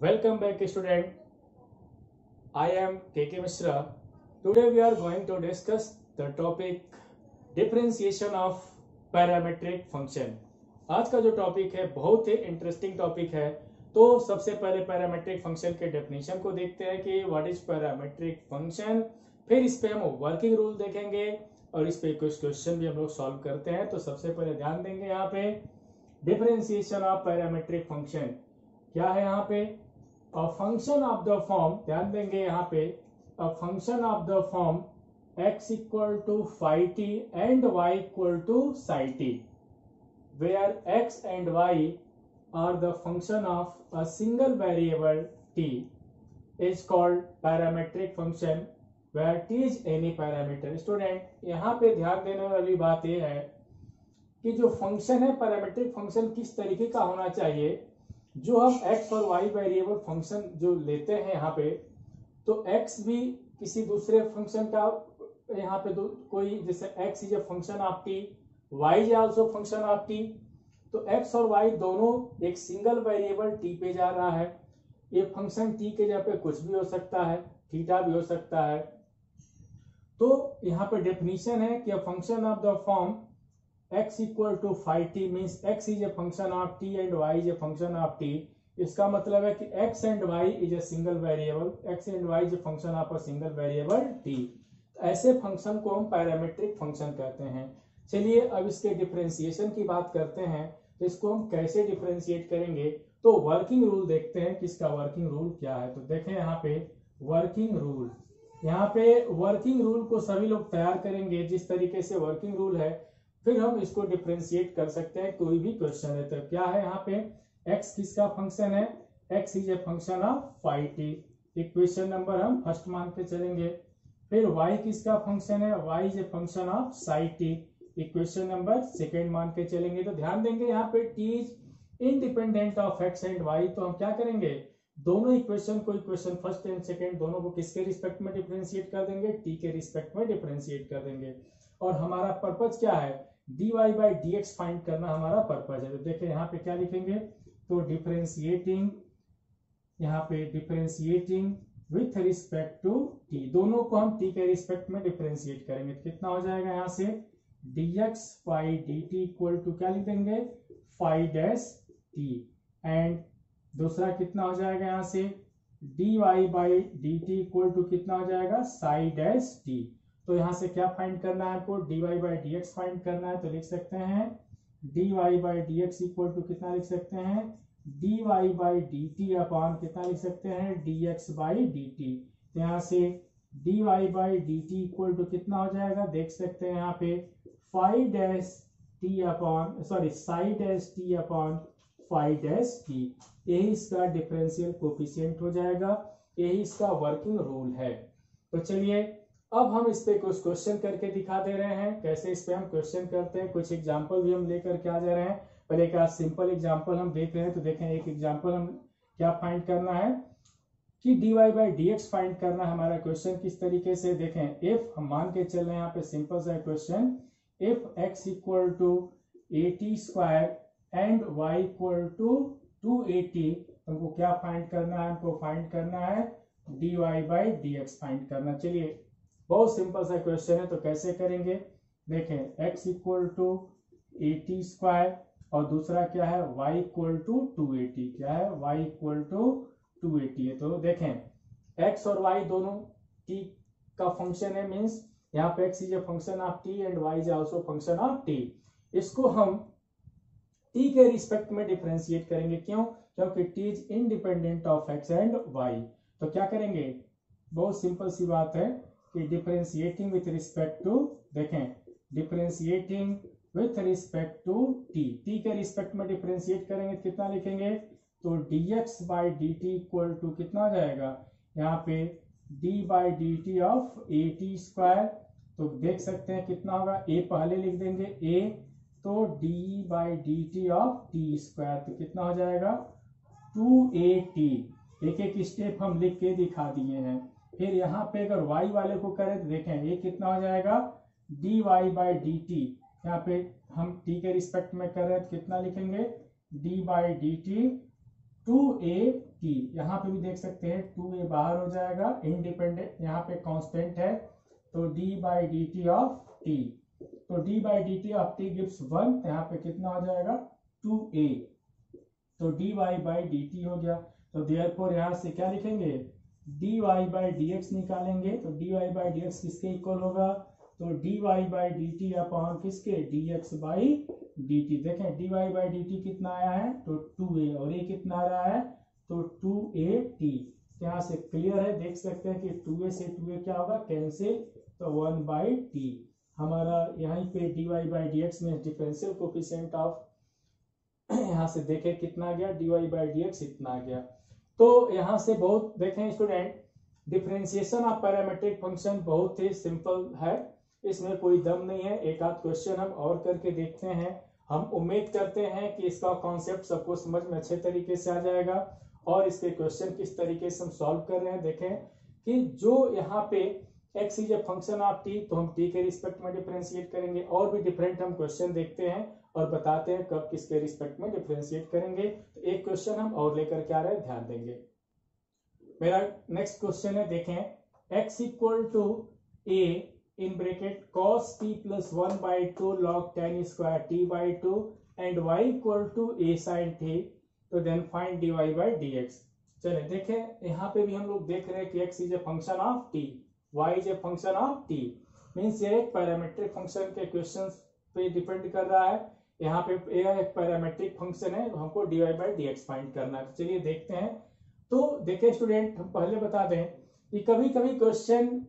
Welcome back student. I am KK Mishra. Today we are going to discuss the topic differentiation of parametric function. आज का जो topic है बहुत ही interesting topic है। तो सबसे पहले पैरामेट्रिक फंक्शन के डेफिनेशन को देखते हैं कि व्हाट इज पैरामेट्रिक फंक्शन। फिर इस पे हम वर्किंग रूल देखेंगे और इस पे कुछ क्वेश्चन भी हम लोग सॉल्व करते हैं। तो सबसे पहले ध्यान देंगे यहाँ पे डिफरेंशिएशन ऑफ पैरामेट्रिक फंक्शन क्या है। यहाँ पे a function of the form, ध्यान देंगे यहाँ पे a function of the form x equal to phi t and y equal to psi t, where x and y are the function of a single variable t is called parametric function where t is any parameter। Student यहाँ पे ध्यान देने वाली बात यह है कि जो फंक्शन है पैरामेट्रिक फंक्शन किस तरीके का होना चाहिए। जो हम x और y वेरिएबल फंक्शन जो लेते हैं यहाँ पे, तो x भी किसी दूसरे फंक्शन का यहाँ पे कोई, जैसे x is a function of t, y is also function of t, तो x और y दोनों एक सिंगल वेरिएबल t पे जा रहा है। ये फंक्शन t के जगह पे कुछ भी हो सकता है, थीटा भी हो सकता है। तो यहाँ पे डेफिनेशन है कि function of the form x equal to phi t means x is a function of t and y is a function of t। इसका मतलब है कि x and y is a single variable, x and y is a function of a single variable t। ऐसे function को हम parametric function कहते हैं। चलिए अब इसके डिफरेंशिएशन की बात करते हैं। तो इसको हम कैसे डिफरेंशिएट करेंगे, तो वर्किंग रूल देखते हैं कि इसका वर्किंग रूल क्या है। तो देखें यहाँ पे वर्किंग रूल, यहाँ पे वर्किंग रूल को सभी लोग तैयार करेंगे जिस तरीके से वर्किंग रूल है, फिर हम इसको डिफरेंशिएट कर सकते हैं कोई भी क्वेश्चन है। तो क्या है यहाँ पे x किसका फंक्शन है, x is a function of phi t, equation number हम फर्स्ट मान के चलेंगे। फिर y किसका फंक्शन है, y is a function of psi t, equation number second मान के चलेंगे। तो ध्यान देंगे यहाँ पे t is independent of x and y, तो हम क्या करेंगे दोनों इक्वेशन को, इक्वेशन फर्स्ट एंड सेकेंड दोनों को किसके रिस्पेक्ट में डिफरेंशिएट कर देंगे, t के रिस्पेक्ट में डिफरेंशिएट कर देंगे। और हमारा पर्पज क्या है, dy बाई dx फाइंड करना हमारा पर्पज है। तो देखिए यहाँ पे क्या लिखेंगे, तो डिफरेंशिएटिंग, यहाँ पे differentiating with respect to t, दोनों को हम t के रिस्पेक्ट में डिफरेंशिएट करेंगे। तो कितना हो जाएगा यहाँ से dx by dt equal to क्या लिख देंगे फाइ डैश t, एंड दूसरा कितना हो जाएगा यहाँ से dy by dt equal to कितना हो जाएगा साइ डैश t। तो यहाँ से क्या फाइंड करना है आपको, dy बाई dx फाइंड करना है। तो लिख सकते हैं dy by dx equal to कितना लिख सकते हैं dy बाई dt अपॉन कितना लिख सकते हैं dx बाई dt। तो यहाँ से dy by dt equal to कितना हो जाएगा, देख सकते हैं यहाँ पे phi dash t upon psi dash t upon phi dash t। यही इसका डिफरेंशियल कोफिशिएंट हो जाएगा, यही इसका वर्किंग रूल है। तो चलिए अब हम इस पे कुछ क्वेश्चन करके दिखा दे रहे हैं, कैसे इस पे हम क्वेश्चन करते हैं। कुछ एग्जांपल भी हम लेकर के आ जा रहे हैं। पहले एक सिंपल एग्जांपल हम देख रहे हैं। तो देखें एक एग्जांपल हम क्या फाइंड करना है कि dy बाई dx फाइंड करना है। हमारा क्वेश्चन किस तरीके से, देखें इफ हम मान के चल रहे हैं यहाँ पे सिंपल सा question, if x equal to 80 square and y equal to 280, हमको क्या फाइंड करना है, हमको फाइंड करना है dy बाई dx फाइंड करना। चलिए बहुत सिंपल सा क्वेश्चन है, तो कैसे करेंगे, देखें x इक्वल टू 80 स्क्वायर और दूसरा क्या है y इक्वल टू 280, क्या है y इक्वल टू 280 है। तो देखें x और y दोनों t का फंक्शन है, मीन्स यहाँ पे x is a function of t and y is also function of t। इसको हम t के रिस्पेक्ट में डिफरेंशिएट करेंगे, क्यों, क्योंकि t is independent of x and y। तो क्या करेंगे, बहुत सिंपल सी बात है कि डिफरेंशिएटिंग विथ रिस्पेक्ट टू, देखें differentiating with respect to t के रिस्पेक्ट में डिफरेंशिएट करेंगे तो कितना लिखेंगे, तो dx by dt equal to कितना हो जाएगा यहाँ पे d by dt of 80 square. तो देख सकते हैं कितना होगा, a पहले लिख देंगे a, तो d by dt of t square, तो कितना हो जाएगा 2at। एक एक स्टेप हम लिख के दिखा दिए हैं। फिर यहाँ पे अगर y वाले को करें तो देखें ये कितना हो जाएगा dy बाई dt, यहाँ पे हम t के रिस्पेक्ट में कर रहे हैं तो कितना लिखेंगे d by dt 2a T, यहाँ पे भी देख सकते हैं 2a बाहर हो जाएगा, इंडिपेंडेंट यहाँ पे कांस्टेंट है, तो d by D T of t, तो d by D T of t gives 1, यहाँ पे कितना हो जाएगा 2a, तो d y by D t हो गया। तो देयरफॉर यहाँ से क्या लिखेंगे, d y by d x निकालेंगे, तो d y by d x किसके इक्वल होगा, तो d y by D t upon किसके, d x by D t. देखें d y by D T कितना आया है, तो 2a, और ये कितना आ रहा है, तो 2at। यहाँ से क्लियर है, देख सकते हैं कि 2a से 2a क्या होगा, कैंसिल, तो 1 बाई टी हमारा यहीं पे d y by d x में डिफरेंशियल कोफिशिएंट ऑफ यहाँ से देखें कितना आ गया, d y by d x इतना आ गया। तो यहाँ से बहुत देखें student, differentiation of parametric function बहुत ही सिंपल है, इसमें कोई दम नहीं है। एक आध क्वेश्चन हम और करके देखते हैं, हम उम्मीद करते हैं कि इसका कॉन्सेप्ट सबको समझ में अच्छे तरीके से आ जाएगा और इसके क्वेश्चन किस तरीके से हम सॉल्व कर रहे हैं। देखें कि जो यहाँ पे x is a function of t, तो हम t के रिस्पेक्ट में डिफरेंशिएट करेंगे, और भी डिफरेंट हम क्वेश्चन देखते हैं और बताते हैं कब किसके रिस्पेक्ट में डिफरेंशिएट करेंगे। तो एक क्वेश्चन हम और लेकर के आ रहे हैं, ध्यान देंगे। मेरा नेक्स्ट क्वेश्चन है, देखें x equal to a in bracket cos t plus 1 by 2 log tan square t by 2 and y equal to a sin t, तो then find dy by dx। चले देखें, यहाँ पे भी हम लोग देख रहे हैं कि x is a function of t, y is a function of t, means ये एक पैरामेट्रिक फंक्शन के क्वेश्चन पे डिपेंड कर रहा है। यहाँ पे एक पैरामेट्रिक फंक्शन है, तो हमको dy बाई dx फाइंड करना है। तो चलिए देखते हैं। तो देखें स्टूडेंट, हम पहले बता दें कि कभी कभी क्वेश्चन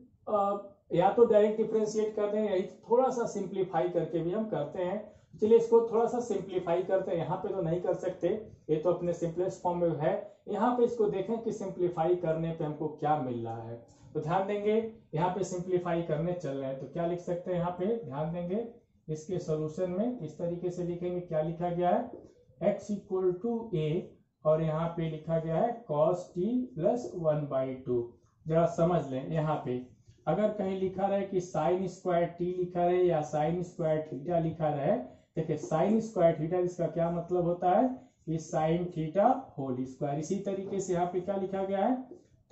या तो डायरेक्ट डिफरेंशिएट कर दें, या थोड़ा सा सिंप्लीफाई करके भी हम करते हैं। चलिए इसको थोड़ा सा सिंप्लीफाई करते हैं, यहाँ पे तो नहीं कर सकते, ये तो अपने सिंपलेस्ट फॉर्म में है। यहाँ पे इसको देखें कि सिंप्लीफाई करने पे हमको क्या मिल रहा है, तो ध्यान देंगे यहाँ पे सिंप्लीफाई करने चल रहे हैं, तो क्या लिख सकते हैं यहाँ पे, ध्यान देंगे इसके सोल्यूशन में इस तरीके से लिखेंगे। क्या लिखा गया है, x इक्वल टू a, और यहाँ पे लिखा गया है cos t प्लस 1 बाई 2। जरा समझ लें, यहाँ पे अगर कहीं लिखा रहे कि साइन स्क्वायर टी लिखा रहे या साइन स्क्वायर थीटा लिखा रहे, देखिए साइन स्क्वायर थीटा, इसका क्या मतलब होता है कि साइन थीटा होल स्क्वायर। इसी तरीके से यहाँ पे क्या लिखा गया है,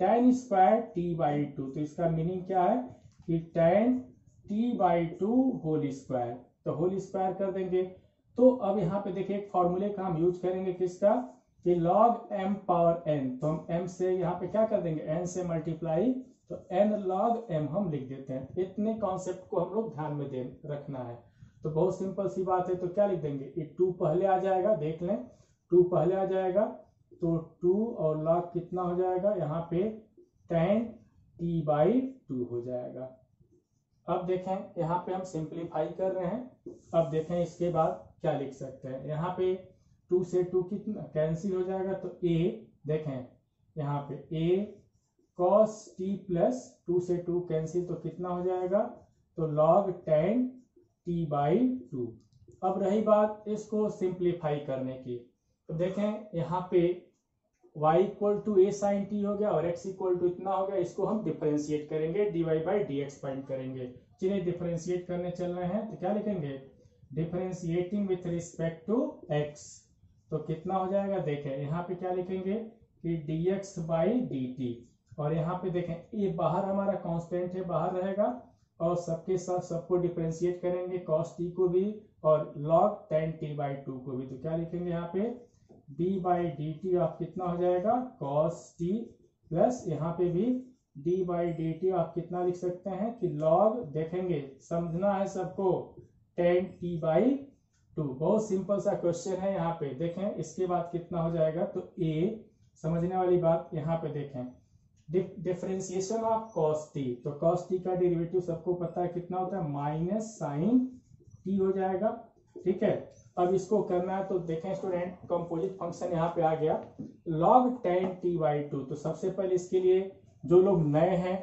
tan स्क्वायर टी बाई 2, तो इसका मीनिंग क्या है कि tan t by 2 whole square, तो होल स्क्वायर कर देंगे। तो अब यहाँ पे देखिए एक फॉर्मूले का हम यूज करेंगे किसका, कि log m पावर n, तो हम m से यहाँ पे क्या कर देंगे, n से मल्टीप्लाई, तो n log m हम लिख देते हैं। इतने कॉन्सेप्ट को हम लोग ध्यान में रखना है, तो बहुत सिंपल सी बात है। तो क्या लिख देंगे, ये 2 पहले आ जाएगा, देख लें 2 पहले आ जाएगा, तो 2 और log कितना हो जाएगा, यहाँ पे tan t बाई 2 हो जाएगा। अब देखें यहाँ पे हम सिंप्लीफाई कर रहे हैं, अब देखें इसके बाद क्या लिख सकते हैं। यहाँ पे 2 से 2 कितना कैंसिल हो जाएगा, तो a, देखें यहाँ पे a cos t प्लस 2 से 2 कैंसिल, तो कितना हो जाएगा, तो log tan t बाई 2। अब रही बात इसको सिंप्लीफाई करने की, तो देखें यहाँ पे y equal to a sin t हो गया और x इक्वल टू इतना हो गया, इसको हम डिफरेंशिएट करेंगे, dy बाई dx फाइंड करेंगे। जिन्हें डिफरेंशिएट करने चल रहे हैं, तो क्या लिखेंगे, differentiating with respect to x, तो कितना हो जाएगा, देखें यहाँ पे क्या लिखेंगे कि dx बाई dt, और यहाँ पे देखें ये बाहर हमारा कांस्टेंट है, बाहर रहेगा, और सबके साथ सबको डिफरेंशिएट करेंगे, cos t को भी और log tan t बाई 2 को भी। तो क्या लिखेंगे यहाँ पे, d बाई डी टी आप कितना हो जाएगा, cos t प्लस यहाँ पे भी d बाई डी टी आप कितना लिख सकते हैं कि log, देखेंगे समझना है सबको, tan t बाई 2। बहुत सिंपल सा क्वेश्चन है। यहाँ पे देखें इसके बाद कितना हो जाएगा, तो a, समझने वाली बात यहाँ पे देखें, डिफरेंशिएशन ऑफ cos t, तो cos t का डेरिवेटिव सबको पता है कितना होता है, माइनस साइन t हो जाएगा, ठीक है। अब इसको करना है, तो देखें स्टूडेंट कंपोजिट फंक्शन यहाँ पे आ गया, log tan t बाई 2। तो सबसे पहले इसके लिए जो लोग नए हैं,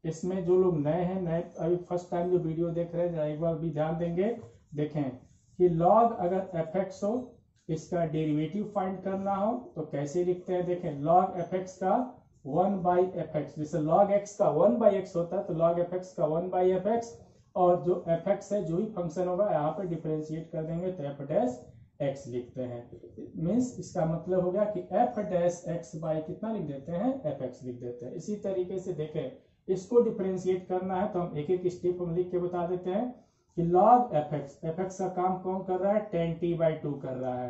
इसमें जो लोग नए हैं, नए अभी फर्स्ट टाइम जो वीडियो देख रहे हैं, एक बार भी ध्यान देंगे, देखें कि log अगर fx हो, इसका डेरिवेटिव फाइंड करना हो तो कैसे लिखते हैं, देखें log fx का 1 बाई fx, जैसे log x का 1 बाई x होता है, तो log fx का 1 बाई fx, और जो fx है जो भी फंक्शन होगा यहाँ पे डिफरेंशिएट कर देंगे, तो f डैश एक्स लिखते हैं। मीन्स इसका मतलब हो गया कि एफ डैश एक्स बाई कितना लिख देते हैं, एफ एक्स लिख देते हैं। इसी तरीके से देखें इसको डिफरेंशिएट करना है तो हम एक एक स्टेप हम लिख के बता देते हैं कि लॉग एफ एक्स का काम कौन कर रहा है, tan t/2 कर रहा है।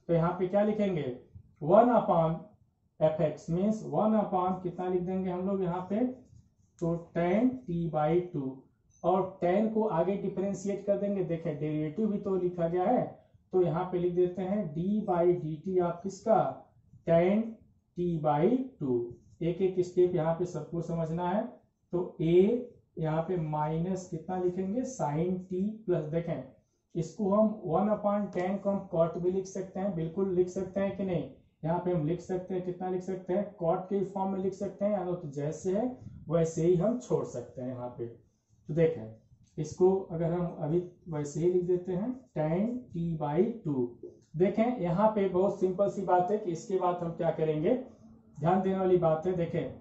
तो यहाँ पे क्या लिखेंगे 1 upon F x means 1 upon कितना लिख देंगे हम लोग यहाँ पे, तो tan t/2 और tan को आगे डिफरेंशिएट कर देंगे। देखें डेरिवेटिव भी तो लिखा गया है तो यहाँ पे लिख देते हैं d/dt आप किसका, tan t/2। एक एक स्टेप यहाँ पे सबको समझना है। तो a यहाँ पे माइनस कितना लिखेंगे sin t प्लस, देखें इसको हम 1 अपॉन tan को हम cot भी लिख सकते हैं, बिल्कुल लिख सकते हैं कि नहीं। यहाँ पे हम लिख सकते हैं, कितना लिख सकते हैं, cot के फॉर्म में लिख सकते हैं, या तो जैसे है वैसे ही हम छोड़ सकते हैं यहाँ पे। तो देखें इसको अगर हम अभी वैसे ही लिख देते हैं tan t/2। देखें यहाँ पे बहुत सिंपल सी बात है कि इसके बाद हम क्या करेंगे, ध्यान देने वाली बात है। देखें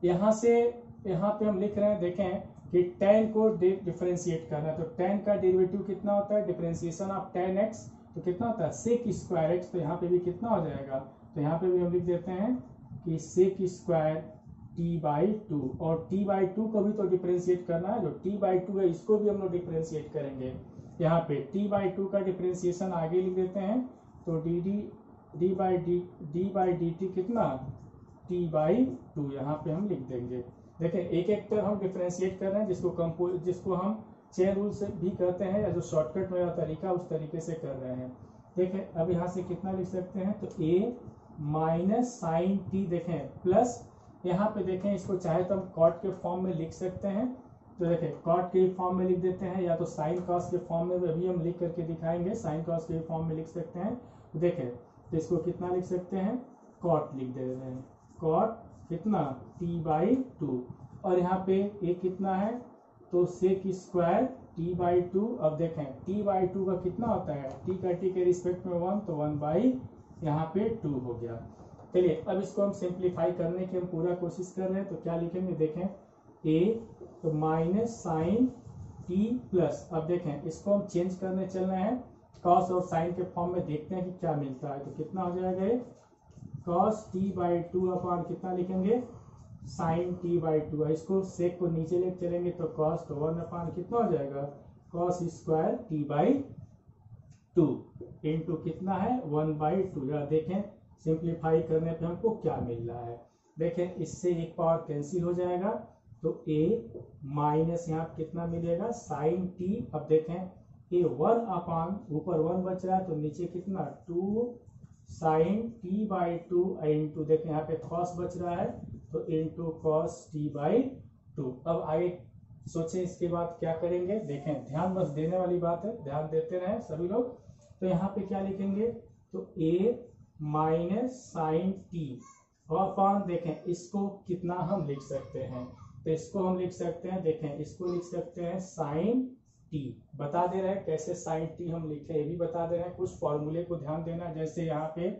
यहाँ से यहाँ पे हम लिख रहे हैं, देखें कि tan को डिफरेंशिएट करना है तो tan का डेरिवेटिव कितना होता है, डिफरेंशिएशन ऑफ tan x तो कितना होता है sec स्क्वायर x। तो यहाँ पे भी कितना हो जाएगा, तो यहाँ पे भी हम लिख देते हैं कि sec स्क्वायर t/2 और t/2 को भी तो डिफरेंशिएट करना है, जो t/2 है इसको भी हम लोग डिफरेंशिएट करेंगे। यहाँ पे t/2 का डिफरेंशिएशन आगे लिख देते हैं तो d/dt कितना t/2 यहाँ पे हम लिख देंगे। देखें एक एक टर्म हम डिफरेंशिएट कर रहे हैं, जिसको हम चेन रूल से भी कहते हैं, या जो शॉर्टकट वाला तरीका उस तरीके से कर रहे हैं। देखें अब यहाँ से कितना लिख सकते हैं, तो a माइनस साइन टी, देखें प्लस यहाँ पे देखें इसको चाहे तो हम कॉट के फॉर्म में लिख सकते हैं। तो देखें कॉट के फॉर्म में लिख देते हैं, या तो साइन कॉस के फॉर्म में भी हम लिख करके दिखाएंगे, साइन कॉस के फॉर्म में लिख सकते हैं। तो देखें तो इसको कितना लिख सकते हैं, कॉट लिख दे रहे हैं, कॉट कितना t/2 और यहाँ पे a कितना है तो सेक स्क्वायर t/2। अब देखें t/2 का कितना होता है, t का t के रिस्पेक्ट में 1 तो 1 यहाँ पे 2 हो गया। चलिए अब इसको हम सिंप्लीफाई करने की हम पूरा कोशिश कर रहे हैं। तो क्या लिखेंगे, देखें a तो माइनस साइन t प्लस, अब देखें इसको हम चेंज करने चल रहे हैं कॉस और साइन के फॉर्म में, देखते हैं कि क्या मिलता है। तो कितना हो जाएगा ये कॉस t/2 अपॉन कितना लिखेंगे साइन t/2। इसको सेक को नीचे लेके चलेंगे तो कॉस तो 1 अपॉन कितना हो जाएगा कॉस स्क्वायर t/2 इंटू कितना है 1/2। या देखें सिंप्लीफाई करने पे हमको क्या मिल रहा है, देखें इससे एक पावर कैंसिल हो जाएगा तो a माइनस यहाँ कितना मिलेगा साइन t। अब देखें a 1 अपॉन ऊपर 1 बच रहा है तो नीचे कितना 2 साइन t/2 इंटू, देखें यहाँ पे कॉस बच रहा है तो इंटू कॉस t/2। अब आगे सोचें इसके बाद क्या करेंगे, देखें ध्यान बस देने वाली बात है, ध्यान देते रहें सभी लोग। तो यहाँ पे क्या लिखेंगे, तो a माइनस साइन t और अपॉन, देखें इसको कितना हम लिख सकते हैं, तो इसको हम लिख सकते हैं, देखें इसको लिख सकते हैं साइन t। बता दे रहे हैं कैसे साइन t हम लिखे, ये भी बता दे रहे हैं। कुछ फॉर्मूले को ध्यान देना, जैसे यहाँ पे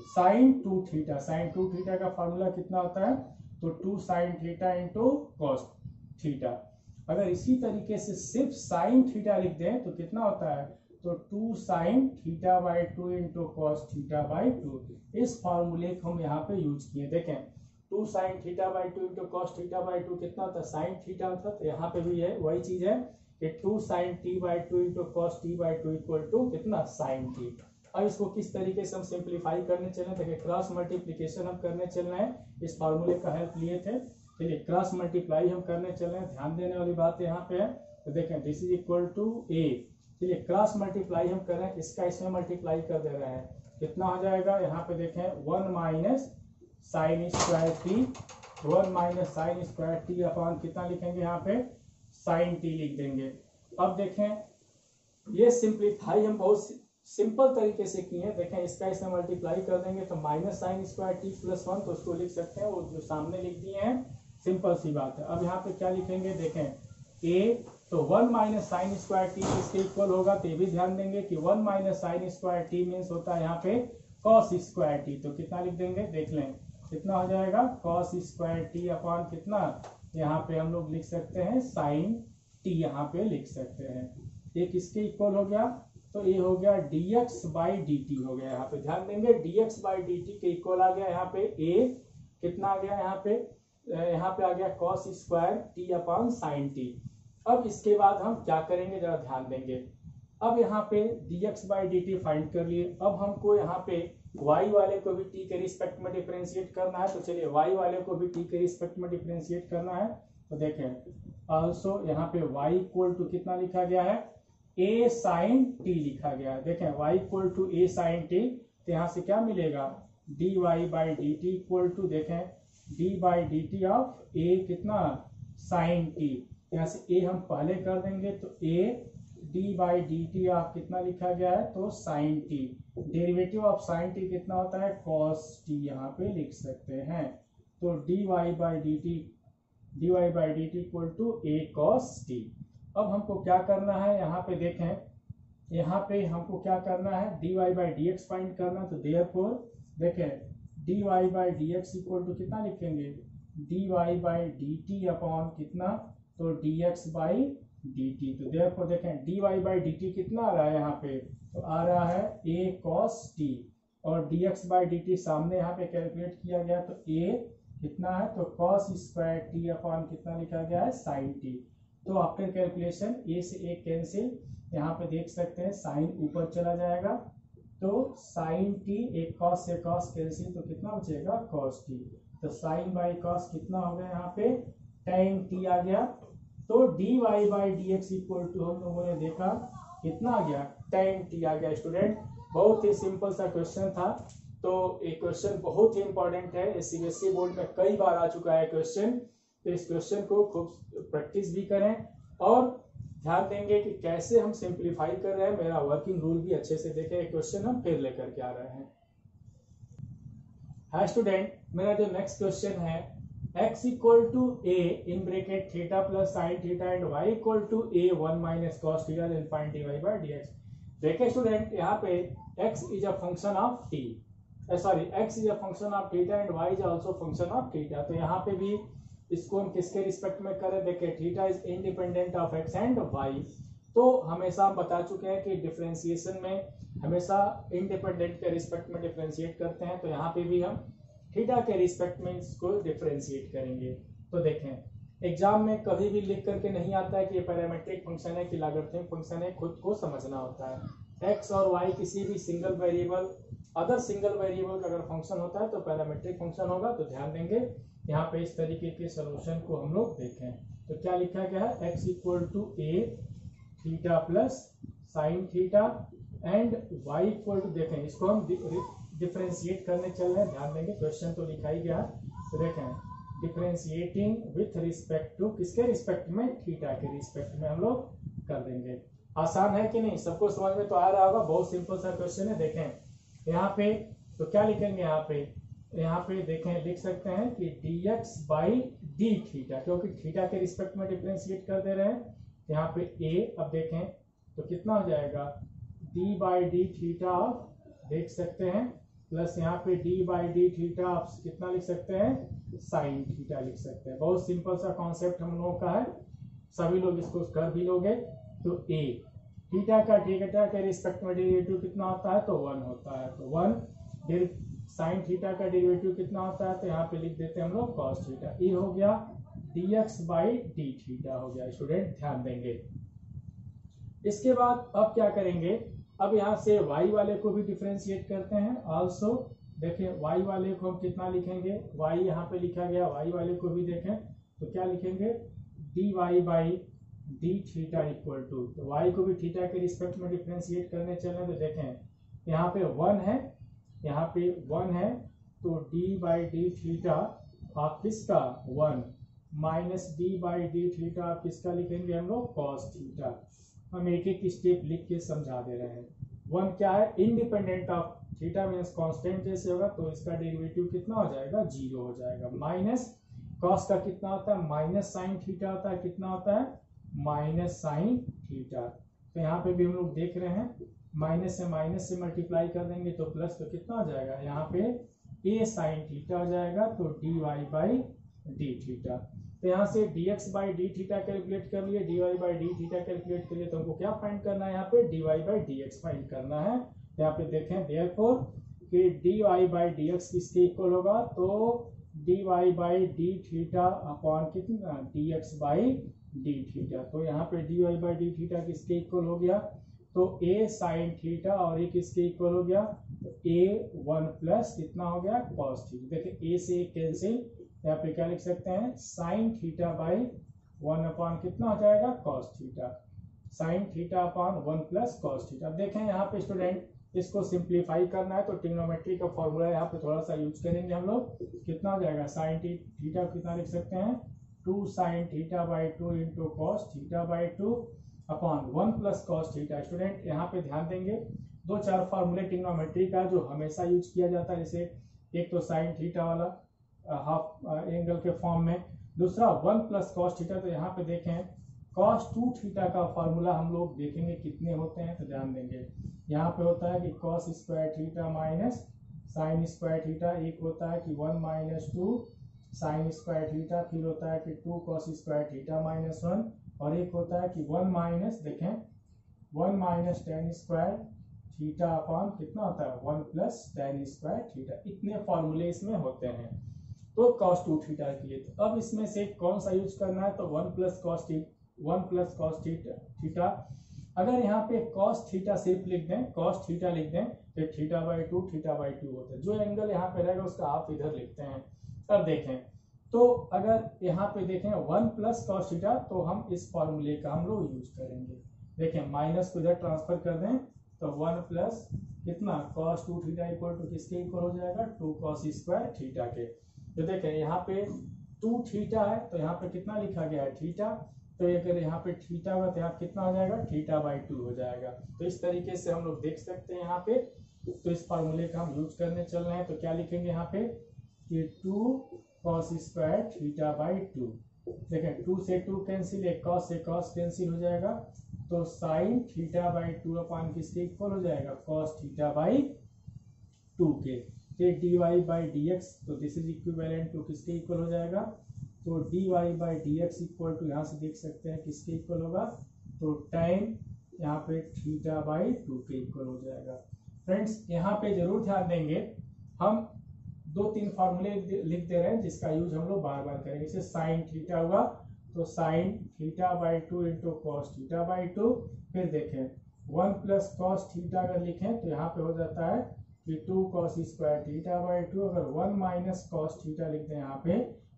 साइन 2 थीटा, साइन 2 थीटा का फॉर्मूला कितना होता है, तो 2 sine theta into cos theta. अगर इसी तरीके से सिर्फ साइन थीटा लिख दें तो कितना होता है, तो 2 साइन थीटा/2 इंटू कॉस थीटा/2। इस फॉर्मूले को हम यहाँ पे यूज किए। देखें 2 साइन थीटा/2 इंटू कॉस थीटा/2 कितना होता है साइन थीटा होता है, तो यहाँ पे भी है वही चीज है कि 2 sine t/2 into cos t/2 equal to कितना साइन t। अब इसको किस तरीके से हम सिंप्लीफाई करने चल रहे हैं, देखिए क्रॉस मल्टीप्लीकेशन हम करने चल रहे हैं, इस फॉर्मूले का हेल्प लिए थे। चलिए क्रॉस मल्टीप्लाई हम करने चल रहे हैं, ध्यान देने वाली बात यहाँ पे है। तो देखें this is equal to a, चलिए क्रॉस मल्टीप्लाई हम कर रहे हैं, इसका इसमें मल्टीप्लाई कर दे रहे हैं, कितना हो जाएगा यहाँ पे देखें 1 minus sine square T, 1 minus sine square T upon कितना लिखेंगे यहाँ पे साइन टी लिख देंगे। अब देखें ये सिंप्लीफाई हम बहुत सिंपल तरीके से किए हैं। देखें इसका इसमें मल्टीप्लाई कर देंगे तो minus sine square T plus 1, तो उसको लिख सकते हैं, वो जो सामने लिख दिए हैं, सिंपल सी बात है। अब यहाँ पे क्या लिखेंगे, देखें a तो 1 माइनस साइन स्क्वायर टी इसके इक्वल होगा, तो ये भी ध्यान देंगे कि 1 minus sine square T means होता है यहाँ पे कॉस स्क्वायर टी। तो कितना लिख देंगे, देख लें कितना हो जाएगा कॉस स्क्वायर टी अपॉन कितना, यहाँ पे हम लोग लिख सकते हैं साइन टी, यहाँ पे लिख सकते हैं। एक इसके इक्वल हो गया। तो ये हो गया dx बाई dt हो गया। यहाँ पे ध्यान देंगे dx बाई dt के इक्वल आ गया यहाँ पे a कितना आ गया यहाँ पे आ गया cos square t upon sine t। अब इसके बाद हम क्या करेंगे जरा ध्यान देंगे। अब यहाँ पे dx बाई dt फाइंड कर लिए। अब हमको यहाँ पे y वाले को भी t के रिस्पेक्ट में डिफरेंशिएट करना है। तो चलिए y वाले को भी t के रिस्पेक्ट में डिफरेंशिएट करना है। तो देखें ऑल्सो यहाँ पे y इक्वल टू कितना लिखा गया है, a साइन t लिखा गया है। देखें y equal to a sine t, तो यहाँ से क्या मिलेगा dy by dt equal to देखें d by dt of a कितना साइन t। यहाँ से a हम पहले कर देंगे तो a d by dt of कितना लिखा गया है तो sine t। Derivative of sine t कितना होता है cos t, यहाँ पे लिख सकते हैं। तो dy by dt equal to a cos t। अब हमको क्या करना है, यहाँ पे देखें, यहाँ पे हमको क्या करना है dy बाई dx फाइंड करना। तो देयरफॉर देखें dy by dx equal to कितना लिखेंगे dy बाई dt अपॉन कितना तो dx बाई dt। तो देयरफॉर देखें dy बाई dt कितना आ रहा है यहाँ पे, तो आ रहा है a cos t और dx बाई dt सामने यहाँ पे कैलकुलेट किया गया तो a कितना है तो cos स्क्वायर t अपॉन कितना लिखा गया है साइन t। तो आफ्टर कैलकुलेशन a से a कैंसिल, यहाँ पे देख सकते हैं साइन ऊपर चला जाएगा तो साइन t एक cos से cos कैंसिल तो कितना बचेगा cos t। तो साइन बाई cos कितना हो गया यहाँ पे tan t आ गया। तो dy by dx equal to हम लोगों ने देखा कितना आ गया tan t आ गया। स्टूडेंट बहुत ही सिंपल सा क्वेश्चन था। तो ये क्वेश्चन बहुत ही इंपॉर्टेंट है, सीबीएसई बोर्ड में कई बार आ चुका है क्वेश्चन। तो इस क्वेश्चन को खूब प्रैक्टिस भी करें और ध्यान देंगे कि कैसे हम सिंप्लीफाई कर रहे हैं। मेरा वर्किंग रूल भी अच्छे से देखें। क्वेश्चन हम फिर लेकर के आ रहे हैं। हाँ स्टूडेंट, मेरा जो नेक्स्ट क्वेश्चन है x equal to a in bracket theta plus sine theta and y equal to a 1 minus cos theta then find dy by dx। देखिए स्टूडेंट यहाँ पे x is a function of t, x is a function of theta and y is also function of theta. तो यहाँ पे भी इसको हम किसके रिस्पेक्ट में करें, देखिए theta is independent of x and y। तो हमेशा हम बता चुके हैं कि डिफरेंशिएशन में हमेशा इंडिपेंडेंट के रिस्पेक्ट में डिफरेंशिएट करते हैं। तो यहाँ पे भी हम थीटा के रिस्पेक्ट में इसको डिफरेंशिएट करेंगे। तो देखें एग्जाम में कभी भी लिख करके नहीं आता है कि ये पैरामीट्रिक फंक्शन है कि लॉगरिथमिक फंक्शन है, खुद को समझना होता है। x और y किसी भी single variable other single variable का अगर फंक्शन होता है तो पैरामीट्रिक फंक्शन होगा। तो ध्यान देंगे यहाँ पे इस तरीके के सोल्यूशन को हम लोग देखें। तो क्या लिखा गया है x equal to a theta plus sine theta and y equal to, देखें इसको हम डिफरेंशिएट करने चल रहे हैं। ध्यान देंगे क्वेश्चन तो लिखा ही गया। तो देखें डिफरेंशिएटिंग विथ रिस्पेक्ट टू किसके रिस्पेक्ट में, थीटा के रिस्पेक्ट में हम लोग कर देंगे। आसान है कि नहीं, सबको समझ में तो आ रहा होगा। बहुत सिंपल सा क्वेश्चन है। देखें यहाँ पे तो क्या लिखेंगे, यहाँ पे देखें लिख सकते हैं कि dx बाई डी थीटा, क्योंकि थीटा के रिस्पेक्ट में डिफरेंशिएट कर दे रहे हैं। यहाँ पे a, अब देखें तो कितना हो जाएगा d बाई डी थीटा, देख सकते हैं प्लस यहाँ पे d बाई डी थीटा आप कितना लिख सकते हैं साइन थीटा लिख सकते हैं। बहुत सिंपल सा कॉन्सेप्ट हम लोगों का है, सभी लोग इसको कर भी लोगे। तो a थीटा के रिस्पेक्ट में डेरिवेटिव कितना होता है तो 1 होता है। तो 1 साइन थीटा का डेरिवेटिव कितना होता है तो यहाँ पे लिख देते हैं हम लोग cos थीटा। ये हो गया dx बाई डी थीटा हो गया। स्टूडेंट ध्यान देंगे। इसके बाद अब क्या करेंगे, अब यहाँ से y वाले को भी डिफरेंशिएट करते हैं। ऑल्सो देखें y वाले को हम कितना लिखेंगे, y यहाँ पे लिखा गया, y वाले को भी देखें तो क्या लिखेंगे dy by d theta equal to, तो y को भी थीटा के रिस्पेक्ट में डिफरेंशिएट करने चले। तो देखें यहाँ पे 1 है, यहाँ पे 1 है तो d बाई डी थीटा आप किसका 1 minus d by d theta आप किसका लिखेंगे हम लोग cos थीटा। हम एक एक स्टेप लिख के समझा दे रहे हैं। 1 क्या है independent of theta means constant जैसे होगा तो इसका डेरिवेटिव कितना हो जाएगा 0 हो जाएगा। माइनस cos का कितना होता है माइनस साइन थीटा होता है, कितना होता है माइनस साइन थीटा। तो यहाँ पे भी हम लोग देख रहे हैं माइनस से मल्टीप्लाई कर देंगे तो प्लस, तो कितना हो जाएगा यहाँ पे a साइन थीटा हो जाएगा तो dy बाई डी थीटा। तो यहाँ से dx by d theta calculate कर लिए, dy by d theta calculate कर लिए, तो हमको क्या फाइंड करना है यहाँ पे dy बाई dx फाइंड करना है। यहाँ पे देखें देयरफॉर कि dy बाई dx किसके इक्वल होगा, तो dy by d theta upon कितना dx बाई डी थीटा। तो यहाँ पे dy बाई डी थीटा किसके इक्वल हो गया, तो a साइन थीटा और ये किसके इक्वल हो गया, तो a 1 प्लस कितना हो गया cos थीटा। देखिए a से कैंसिल, यहाँ पे क्या लिख सकते हैं साइन थीटा बाई 1 अपॉन कितना हो जाएगा cos theta, sine theta upon 1 plus cos theta. देखें यहाँ पे स्टूडेंट इसको सिंप्लीफाई करना है तो ट्रिग्नोमेट्री का फॉर्मूला यहाँ पे थोड़ा सा यूज करेंगे हम लोग। कितना हो जाएगा साइन थीटा कितना लिख सकते हैं 2 sign theta by 2 into cos theta by 2 upon 1 plus cos theta. Student यहाँ पे ध्यान देंगे 2-4 फार्मूले ट्रिग्नोमेट्री का जो हमेशा यूज किया जाता है, जैसे एक तो साइन थीटा वाला हाफ एंगल के फॉर्म में, दूसरा 1 प्लस कॉस थीटा। तो यहाँ पे देखें कॉस 2 थीटा का फॉर्मूला हम लोग देखेंगे कितने होते हैं, तो ध्यान देंगे यहाँ पे होता है कि cos square theta minus sine square theta, एक होता है कि 1 माइनस 2 साइन स्क्वायर थीटा, फिर होता है कि 2 कॉस स्क्वायर थीटा माइनस 1, और एक होता है कि 1 माइनस देखें 1 minus ten square theta upon कितना होता है 1 प्लस टेन स्क्वायर थीटा। इतने फॉर्मूले इसमें होते हैं तो कॉस 2 थीटा के लिए। तो अब इसमें से कौन सा यूज करना है, तो 1 प्लस कॉस थीटा। अगर यहाँ पे कॉस थीटा सिर्फ लिख दें, कॉस थीटा लिख दें तो थीटा बाई 2 होता है। जो एंगल यहाँ पे रहेगा उसका आप इधर लिखते हैं। अब देखें तो अगर यहाँ पे देखें 1 प्लस कॉस थीटा, तो हम इस फॉर्मूले का हम लोग यूज करेंगे। देखें माइनस को इधर ट्रांसफर कर दें तो 1 प्लस कितना कॉस 2 थीटा इक्वल टू किसके इक्वल हो जाएगा 2 कॉस स्क्वायर थीटा के। तो देखें यहाँ पे 2 थीटा है तो यहाँ पे कितना लिखा गया है थीटा, तो अगर यहाँ पे थीटा होगा तो यहाँ कितना हो जाएगा थीटा बाई 2 हो जाएगा। तो इस तरीके से हम लोग देख सकते हैं यहाँ पे। तो इस फार्मूले का हम यूज करने चल रहे हैं, तो क्या लिखेंगे यहाँ पे कि 2 कॉस स्क्वायर थीटा बाई 2। देखें 2 से 2 कैंसिल, एक कॉस से कॉस कैंसिल हो जाएगा, तो साइन थीटा बाई 2 अपॉन किसके इक्वल हो जाएगा कॉस थीटा बाई 2 के। फिर dy बाई dx, तो दिस इज इक्विवेलेंट टू किसके इक्वल हो जाएगा, तो dy by dx equal to यहाँ से देख सकते हैं किसके इक्वल होगा, तो tan यहाँ पे थीटा बाई 2 के इक्वल हो जाएगा। फ्रेंड्स यहाँ पे जरूर ध्यान देंगे, हम 2-3 फार्मूले लिख दे रहे हैं जिसका यूज हम लोग बार बार करेंगे। जैसे साइन थीटा हुआ तो sine theta by 2 into cos theta by 2। फिर देखें 1 प्लस कॉस थीटा अगर लिखें तो यहाँ पे हो जाता है कि 2 कॉस स्क्वायर थीटा बाई 2। अगर 1 माइनस कॉस थीटा लिख दें, यहाँ पे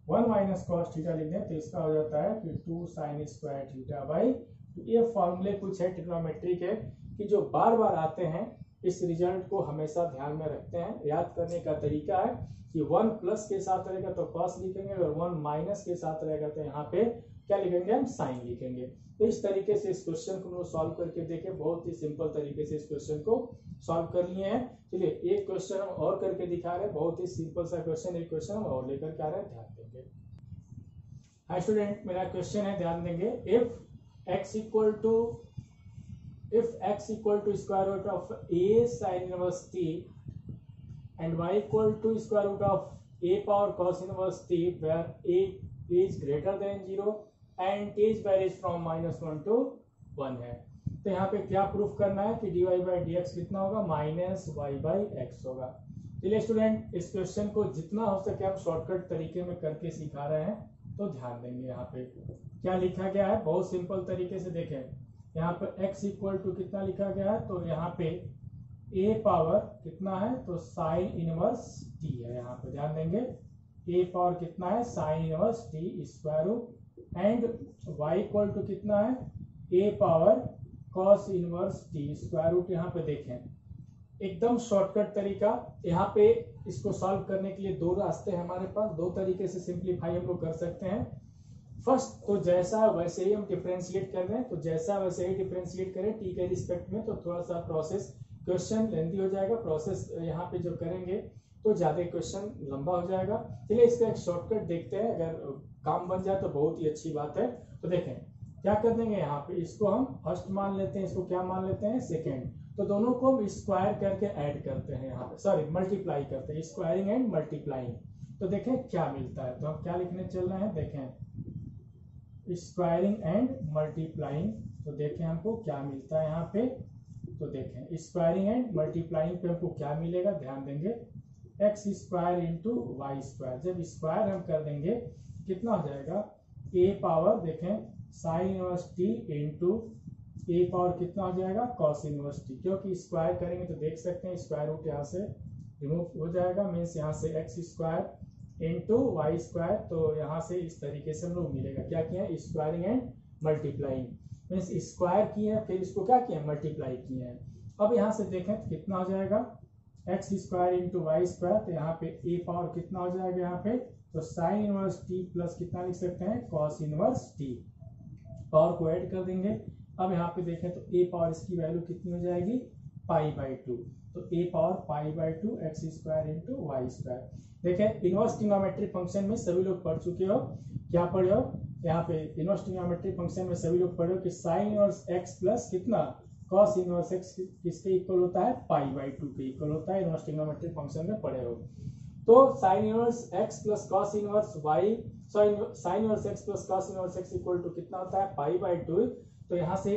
1 माइनस कॉस थीटा लिख दें तो इसका हो जाता है कि 2 साइन स्क्वायर थीटा बाई। तो ये फॉर्मूले कुछ है ट्रिग्नोमेट्री के कि जो बार बार आते हैं, इस रिजल्ट को हमेशा ध्यान में रखते हैं। याद करने का तरीका है कि 1 प्लस के साथ रहेगा तो कॉस लिखेंगे, अगर 1 माइनस के साथ रहेगा तो यहाँ पे क्या लिखेंगे हम साइन लिखेंगे। तो इस तरीके से इस क्वेश्चन को सॉल्व करके देखें, बहुत ही सिंपल तरीके से इस क्वेश्चन को सॉल्व कर लिए हैं। चलिए एक क्वेश्चन हम और करके दिखा रहे हैं, बहुत ही सिंपल सा क्वेश्चन, एक क्वेश्चन हम और लेकर के आ रहे हैं, ध्यान देंगे। हाय स्टूडेंट, मेरा क्वेश्चन है, ध्यान देंगे। If x equal to square root of a sin inverse t and y equal to square root of a power cos inverse t where a is greater than 0 and t is varies from -1 to 1 है। तो यहाँ पे क्या proof करना है कि dy by dx कितना होगा माइनस y बाई x होगा। चलिए स्टूडेंट इस क्वेश्चन को जितना हो सके हम शॉर्टकट तरीके में करके सिखा रहे हैं, तो ध्यान देंगे। यहाँ पे क्या लिखा गया है, बहुत सिंपल तरीके से देखें। यहाँ पर x इक्वल टू कितना लिखा गया है, तो यहाँ पे a पावर कितना है, तो साइन इनवर्स t है। यहाँ पे ध्यान देंगे a पावर कितना है sine inverse t square root and y equal to कितना है a power cos inverse t square root. यहाँ पे देखें एकदम शॉर्टकट तरीका। यहाँ पे इसको सॉल्व करने के लिए 2 रास्ते हैं हमारे पास, 2 तरीके से सिंप्लीफाई हम लोग कर सकते हैं। फर्स्ट तो जैसा वैसे ही हम डिफरेंशिएट कर रहे हैं, तो जैसा वैसे ही डिफरेंशिएट करें t के रिस्पेक्ट में, तो थोड़ा सा प्रोसेस क्वेश्चन लेंथी हो जाएगा। प्रोसेस यहाँ पे जो करेंगे तो ज्यादा क्वेश्चन लंबा हो जाएगा। चलिए इसका एक शॉर्टकट देखते हैं, अगर काम बन जाए तो बहुत ही अच्छी बात है। तो देखें क्या कर देंगे, यहाँ पे इसको हम फर्स्ट मान लेते हैं, इसको क्या मान लेते हैं सेकेंड। तो दोनों को हम स्क्वायर करके ऐड करते हैं, यहाँ पे सॉरी मल्टीप्लाई करते हैं, स्क्वायरिंग एंड मल्टीप्लाइंग। तो देखें क्या मिलता है, तो हम क्या लिखने चल रहे हैं, देखें स्क्वायरिंग एंड मल्टीप्लाइंग, तो देखें हमको क्या मिलता है यहाँ पे। तो देखें स्क्वायरिंग एंड मल्टीप्लाइंग पे हमको क्या मिलेगा, ध्यान देंगे x square into y square. जब स्क्वायर हम कर देंगे कितना हो जाएगा, ए पावर देखें sine inverse t into a power कितना हो जाएगा, कॉस इनवर्स टी। क्योंकि स्क्वायर करेंगे तो देख सकते हैं स्क्वायर रूट यहाँ से रिमूव हो जाएगा, मीन्स यहाँ से x square into y square. तो यहाँ से इस तरीके से हम लोग मिलेगा, क्या किया है squaring and multiplying, means square किए हैं फिर इसको क्या किया मल्टीप्लाई किए हैं। अब यहाँ से देखें तो कितना हो जाएगा x square into y square, तो यहाँ पे ए पावर कितना हो जाएगा यहाँ पे, तो साइन इनवर्स टी प्लस कितना लिख सकते हैं कॉस इनवर्स टी, पावर को ऐड कर देंगे। अब यहाँ पे देखें तो ए पावर इसकी वैल्यू कितनी हो जाएगी पाई बाई टू, तो A power pi by two x square into y square. देखें इनवर्स ट्रिग्नोमेट्रिक फंक्शन में सभी लोग पढ़ चुके हो, क्या पढ़े हो यहाँ पे इनवर्स ट्रिग्नोमेट्रिक फंक्शन में सभी लोग पढ़े हो कि साइन इनवर्स एक्स प्लस कितना कॉस इनवर्स एक्स किसके इक्वल होता है, पाई बाई टू के इक्वल होता है, इनवर्स ट्रिग्नोमेट्रिक फंक्शन में पढ़े हो। तो sine inverse x plus cos inverse y, sine inverse x plus cos inverse x equal to कितना होता है पाई बाई टू। तो यहाँ से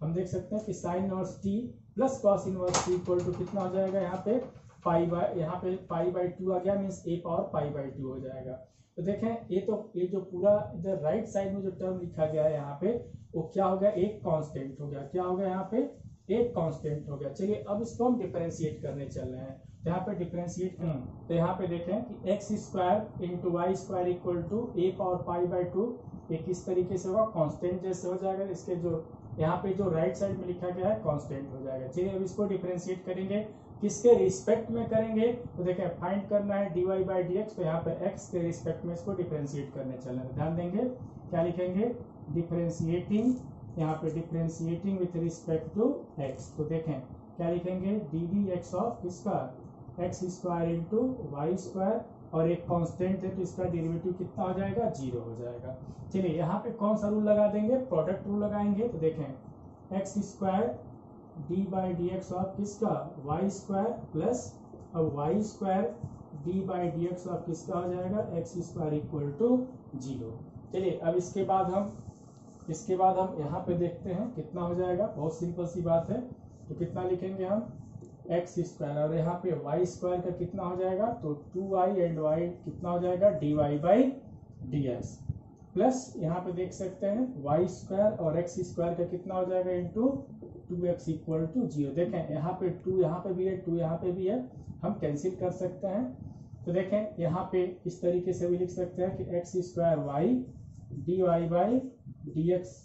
हम देख सकते हैं कि sine inverse t plus cos inverse t equal to कितना हो जाएगा यहाँ पे पाई बाई, यहाँ पे पाई बाई टू आ गया, means A power pi by to हो जाएगा। तो देखें ये जो पूरा इधर राइट साइड में जो टर्म लिखा गया है यहाँ पे वो क्या हो गया, एक कांस्टेंट हो गया, क्या हो गया यहाँ पे एक कांस्टेंट हो गया। चलिए अब इसको हम डिफरेंशिएट करने चल रहे हैं, तो यहाँ पे डिफरेंशिएट तो यहाँ पे देखें कि x square into y square equal to a power pi by two, ये किस तरीके से होगा कांस्टेंट जैसे हो जाएगा, इसके जो यहाँ पे जो राइट साइड में लिखा गया है कांस्टेंट हो जाएगा। चलिए अब इसको डिफरेंशिएट करेंगे, किसके रिस्पेक्ट में करेंगे, तो देखें फाइंड करना है dy बाई डी एक्स, तो यहाँ पे x के रिस्पेक्ट में इसको डिफरेंशिएट करने चलना है। ध्यान देंगे क्या लिखेंगे डिफरेंशिएटिंग, यहाँ पे differentiating with respect to x, तो देखें क्या लिखेंगे डी डी एक्स ऑफ किसका x square into y square, और एक कांस्टेंट है तो इसका डेरिवेटिव कितना हो जाएगा जीरो हो जाएगा। चलिए यहाँ पे कौन सा रूल लगा देंगे, प्रोडक्ट रूल लगाएंगे, तो देखें x square d by d x of किसका वाई स्क्वायर प्लस अब y square d by d x of किसका हो जाएगा x square equal to zero. चलिए अब इसके बाद हम यहाँ पे देखते हैं कितना हो जाएगा, बहुत सिंपल सी बात है। तो कितना लिखेंगे हम एक्स स्क्वायर, और यहाँ पे वाई स्क्वायर का कितना हो जाएगा, तो 2y एंड y कितना हो जाएगा dy by d x, plus यहाँ पे देख सकते हैं वाई स्क्वायर और एक्स स्क्वायर का कितना हो जाएगा into 2x equal to zero. देखें यहाँ पे 2 यहाँ पे भी है 2 यहाँ पे भी है, हम कैंसिल कर सकते हैं। तो देखें यहाँ पे इस तरीके से भी लिख सकते हैं कि x square y d y by d x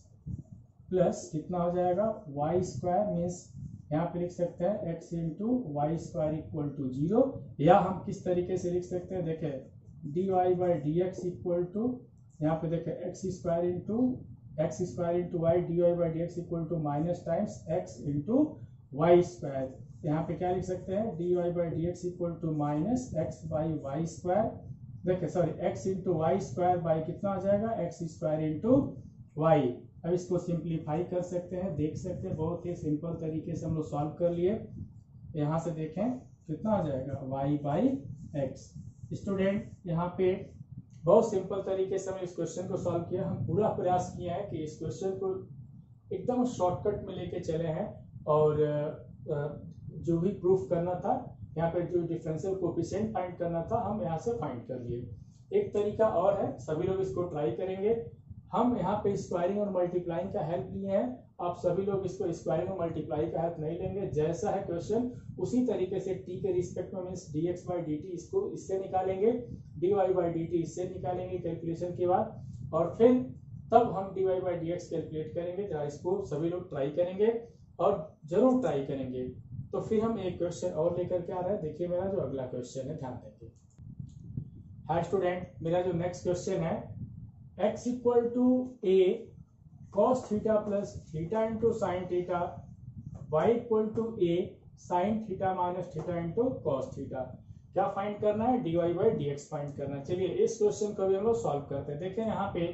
plus कितना हो जाएगा वाई स्क्वायर, मीन्स यहाँ पे लिख सकते हैं x into y square equal to zero, या हम किस तरीके से लिख सकते हैं देखें d y by d x equal to यहाँ पे देखें x square into y d y by d x equal to minus times x into y square. यहाँ पे क्या लिख सकते हैं d y by d x equal to minus x by y square, देखिए sorry x into y square by कितना आ जाएगा x square into Y. अब इसको सिंप्लीफाई कर सकते हैं, देख सकते हैं बहुत ही सिंपल तरीके से हम लोग सॉल्व कर लिए। यहाँ से देखें कितना आ जाएगा y बाई एक्स। स्टूडेंट यहाँ पे बहुत सिंपल तरीके से हमने इस क्वेश्चन को सॉल्व किया, हम पूरा प्रयास किया है कि इस क्वेश्चन को एकदम शॉर्टकट में लेके चले हैं, और जो भी प्रूफ करना था यहाँ पे जो डिफरेंशियल कोएफिशिएंट फाइंड करना था हम यहाँ से फाइंड कर लिए। एक तरीका और है, सभी लोग इसको ट्राई करेंगे। हम यहाँ पे स्क्वायरिंग और मल्टीप्लाइंग का हेल्प लिए हैं, आप सभी लोग इसको स्क्वायरिंग और मल्टीप्लाई का हेल्प नहीं लेंगे, जैसा है क्वेश्चन उसी तरीके से t के रिस्पेक्ट में मींस dx बाई dt इसको इससे निकालेंगे, dy बाई dt इससे निकालेंगे कैलकुलेशन के बाद, और फिर तब हम dy बाई dx कैलकुलेट करेंगे। जरा इसको सभी लोग ट्राई करेंगे और जरूर ट्राई करेंगे। तो फिर हम एक क्वेश्चन और लेकर के आ रहे हैं, देखिए मेरा जो अगला क्वेश्चन है ध्यान देंगे। हाय स्टूडेंट, मेरा जो नेक्स्ट क्वेश्चन है x equal to a cos theta plus theta into sine theta, y equal to a sine theta minus theta into cos theta. क्या फाइंड करना है dy बाई dx फाइंड करना है। चलिए इस क्वेश्चन को भी हम लोग सॉल्व करते हैं। देखें यहाँ पे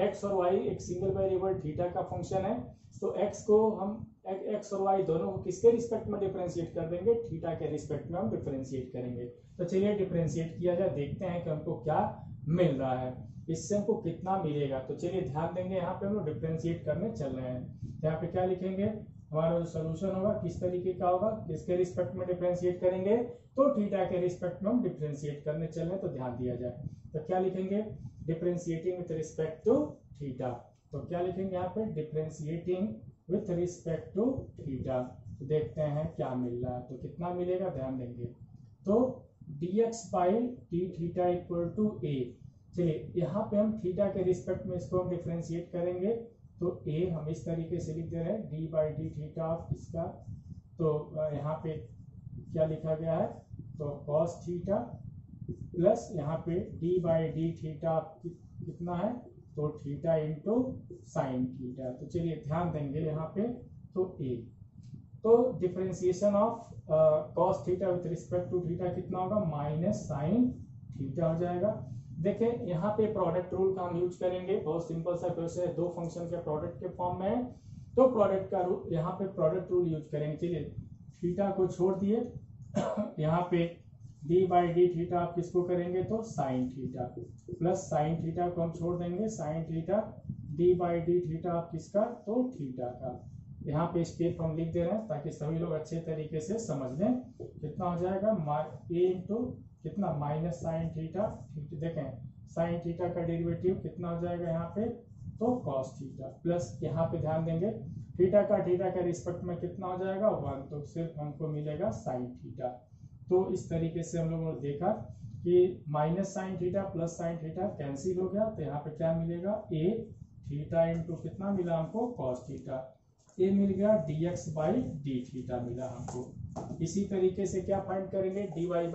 x और y एक सिंगल वेरिएबल थीटा का फंक्शन है, तो x को हम x और y दोनों को किसके रिस्पेक्ट में डिफरेंशिएट कर देंगे, थीटा के रिस्पेक्ट में हम डिफरेंशिएट करेंगे। तो चलिए डिफरेंशिएट किया जाए, देखते हैं कि हमको क्या मिल रहा है। इससे हमको कितना मिलेगा। तो चलिए ध्यान देंगे, यहाँ पे हम लोग डिफ्रेंशिएट करने चल रहे हैं। यहाँ पे क्या लिखेंगे, हमारा जो सोल्यूशन होगा किस तरीके का होगा, किसके रिस्पेक्ट में डिफ्रेंशिएट करेंगे, तो थीटा के रिस्पेक्ट में हम डिफ्रेंशिएट करने चल रहे हैं, तो ध्यान दिया जाए। तो क्या लिखेंगे, differentiating with respect to theta. तो क्या लिखेंगे यहाँ पे, differentiating with respect to theta. तो देखते हैं क्या मिल रहा है, तो कितना मिलेगा ध्यान देंगे। तो dx by d theta equal to A. चलिए यहाँ पे हम थीटा के रिस्पेक्ट में इसको हम डिफ्रेंशिएट करेंगे, तो a हम इस तरीके से लिख दे रहे हैं, d by d theta of इसका। तो यहाँ पे क्या लिखा गया है, तो cos थीटा प्लस यहाँ पे d बाई डी थीटा कितना है, तो थीटा इंटू साइन थीटा। तो चलिए ध्यान देंगे यहाँ पे, तो a, तो differentiation of cos theta with respect to theta कितना होगा, माइनस साइन थीटा हो जाएगा। देखें यहाँ पे प्रोडक्ट रूल का हम यूज करेंगे, बहुत सिंपल सा क्वेश्चन है, दो फंक्शन के प्रोडक्ट के फॉर्म में है, तो प्रोडक्ट का रूल, यहाँ पे प्रोडक्ट रूल यूज करेंगे। चलिए थीटा को छोड़ दिए यहाँ पे d बाई डी थीटा आप किसको करेंगे, तो sine theta, plus sine theta को हम छोड़ देंगे, sine theta d by d theta आप किसका, तो थीटा का। यहाँ पे स्टेप हम लिख दे रहे हैं ताकि सभी लोग अच्छे तरीके से समझ लें। कितना हो जाएगा, a इंटू कितना, माइनस साइन थीटा, देखें साइन थीटा का डेरिवेटिव कितना हो जाएगा यहाँ पे, तो कॉस थीटा, प्लस यहाँ पे ध्यान देंगे थीटा का रिस्पेक्ट में कितना हो जाएगा, 1, तो सिर्फ हमको मिलेगा साइन थीटा। तो इस तरीके से हम लोगों ने देखा कि minus sine theta plus sine theta cancel हो गया, तो यहाँ पे क्या मिलेगा, a थीटा इंटू कितना मिला हमको, कॉस थीटा, ए मिल गया dx बाई डी थीटा मिला हमको। इसी तरीके से क्या फाइंड करेंगे, dy by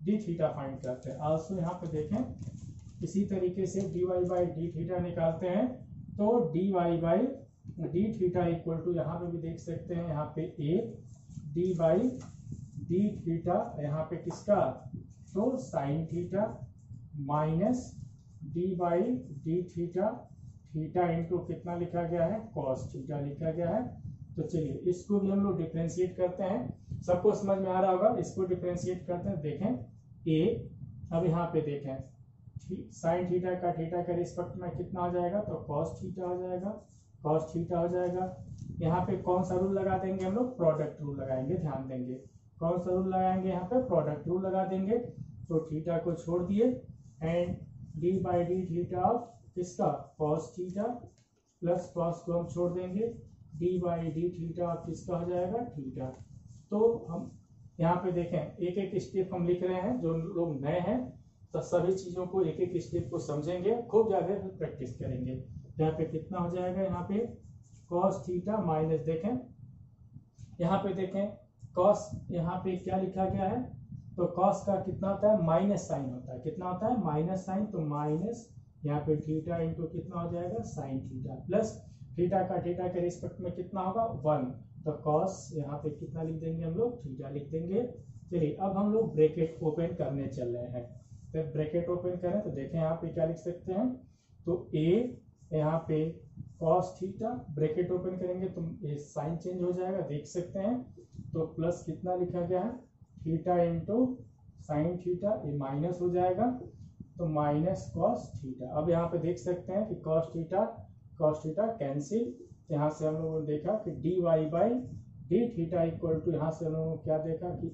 d theta find करते हैं। आल्सो यहाँ पे देखें इसी तरीके से dy बाई डी थीटा निकालते हैं, तो dy by d theta equal to, यहाँ पे भी देख सकते हैं, यहाँ पे a d by d theta, यहाँ पे किसका, तो sine theta, minus d by d theta, theta into कितना लिखा गया है, कॉस थीटा लिखा गया है। तो चलिए इसको भी हम लोग डिफरेंशिएट करते हैं, सबको समझ में आ रहा होगा, इसको डिफरेंशिएट करते हैं। देखें a, अब यहाँ पे देखें साइन थीटा का थीटा के रिस्पेक्ट में कितना हो जाएगा, तो कॉस थीटा हो जाएगा, कॉस थीटा हो जाएगा। यहाँ पे कौन सा रूल लगा देंगे हम लोग, प्रोडक्ट रूल लगाएंगे, ध्यान देंगे कौन सा रूल लगाएंगे, यहाँ पे प्रोडक्ट रूल लगा देंगे। तो थीटा को छोड़ दिए and D by d theta of किसका, कॉस थीटा, प्लस कॉस को हम छोड़ देंगे, डी बाई डी थीटा किसका हो जाएगा, थीटा। तो हम यहाँ पे देखें एक एक स्टेप हम लिख रहे हैं, जो लोग नए हैं तो सभी चीजों को एक एक स्टेप को समझेंगे, खूब ज्यादा प्रैक्टिस करेंगे। यहाँ पे कितना हो जाएगा, यहाँ पे कॉस थीटा माइनस, देखें यहाँ पे देखें कॉस, यहाँ पे क्या लिखा गया है, तो कॉस का कितना होता है, माइनस साइन होता है, कितना होता है, माइनस साइन, तो माइनस यहाँ पे थीटा इंटू कितना हो जाएगा, साइन थीटा, प्लस थीटा के रिस्पेक्ट में कितना होगा, 1, तो कॉस यहाँ पे कितना लिख देंगे हम लोग, थीटा लिख देंगे। चलिए अब हम लोग ब्रैकेट ओपन करने चल रहे हैं, तो ब्रैकेट ओपन करें तो देखें यहाँ पे क्या लिख सकते हैं, तो a यहाँ पे कॉस थीटा, ब्रैकेट ओपन करेंगे तो ये साइन चेंज हो जाएगा, देख सकते हैं, तो प्लस कितना लिखा गया है, थीटा इंटू साइन थीटा, ये माइनस हो जाएगा, तो माइनस कॉस थीटा। अब यहाँ पे देख सकते हैं कि कॉस थीटा कैंसिल, यहाँ से हम लोगों ने देखा कि d y by d theta equal to, यहाँ से हम लोगों ने क्या देखा कि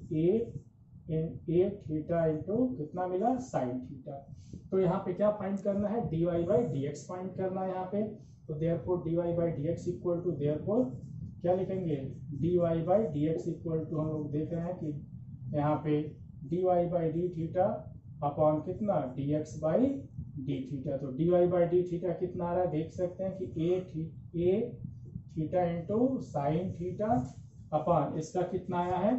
ए थीटा इंटू कितना मिला, साइन थीटा। तो यहाँ पे क्या फाइंड करना है, d y by d x find करना है यहाँ पे, तो therefore d y by d x equal to, therefore क्या लिखेंगे, d y by d x equal to, हम लोग देख रहे हैं कि यहाँ पे d y by d theta upon कितना, d x by d theta, तो d y by d theta कितना आ रहा है, देख सकते हैं कि A theta into sine theta upon इसका कितना आया है,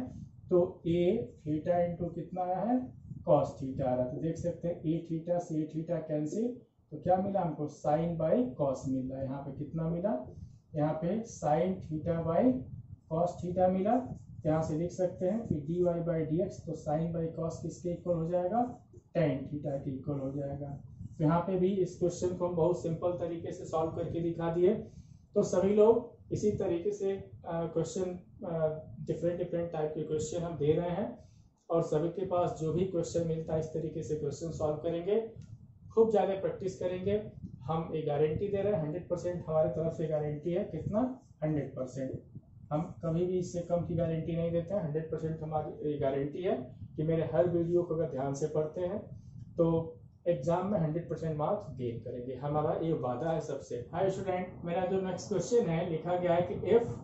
तो ए थीटा इंटू कितना आया है, कॉस थीटा आ रहा है, तो देख सकते हैं ए थीटा से ए थीटा कैंसिल, तो क्या मिला हमको, साइन बाई कॉस मिला, यहाँ पे कितना मिला, यहाँ पे sine theta by cos theta मिला। यहाँ से लिख सकते हैं कि d y by d x, तो साइन बाई कॉस किसके इक्वल हो जाएगा, टेन थीटा के इक्वल हो जाएगा। तो यहाँ पे भी इस क्वेश्चन को हम बहुत सिंपल तरीके से सॉल्व करके दिखा दिए। तो सभी लोग इसी तरीके से क्वेश्चन डिफरेंट टाइप के क्वेश्चन हम दे रहे हैं, और सभी के पास जो भी क्वेश्चन मिलता है इस तरीके से क्वेश्चन सॉल्व करेंगे, खूब ज़्यादा प्रैक्टिस करेंगे। हम एक गारंटी दे रहे हैं, 100% हमारे तरफ से गारंटी है। कितना? 100%। हम कभी भी इससे कम की गारंटी नहीं देते हैं। 100% हमारी गारंटी है कि मेरे हर वीडियो को अगर ध्यान से पढ़ते हैं तो एग्जाम में 100% मार्क्स गेन करेंगे, हमारा ये वादा है सबसे। हाय स्टूडेंट, मेरा जो नेक्स्ट क्वेश्चन है लिखा गया है कि if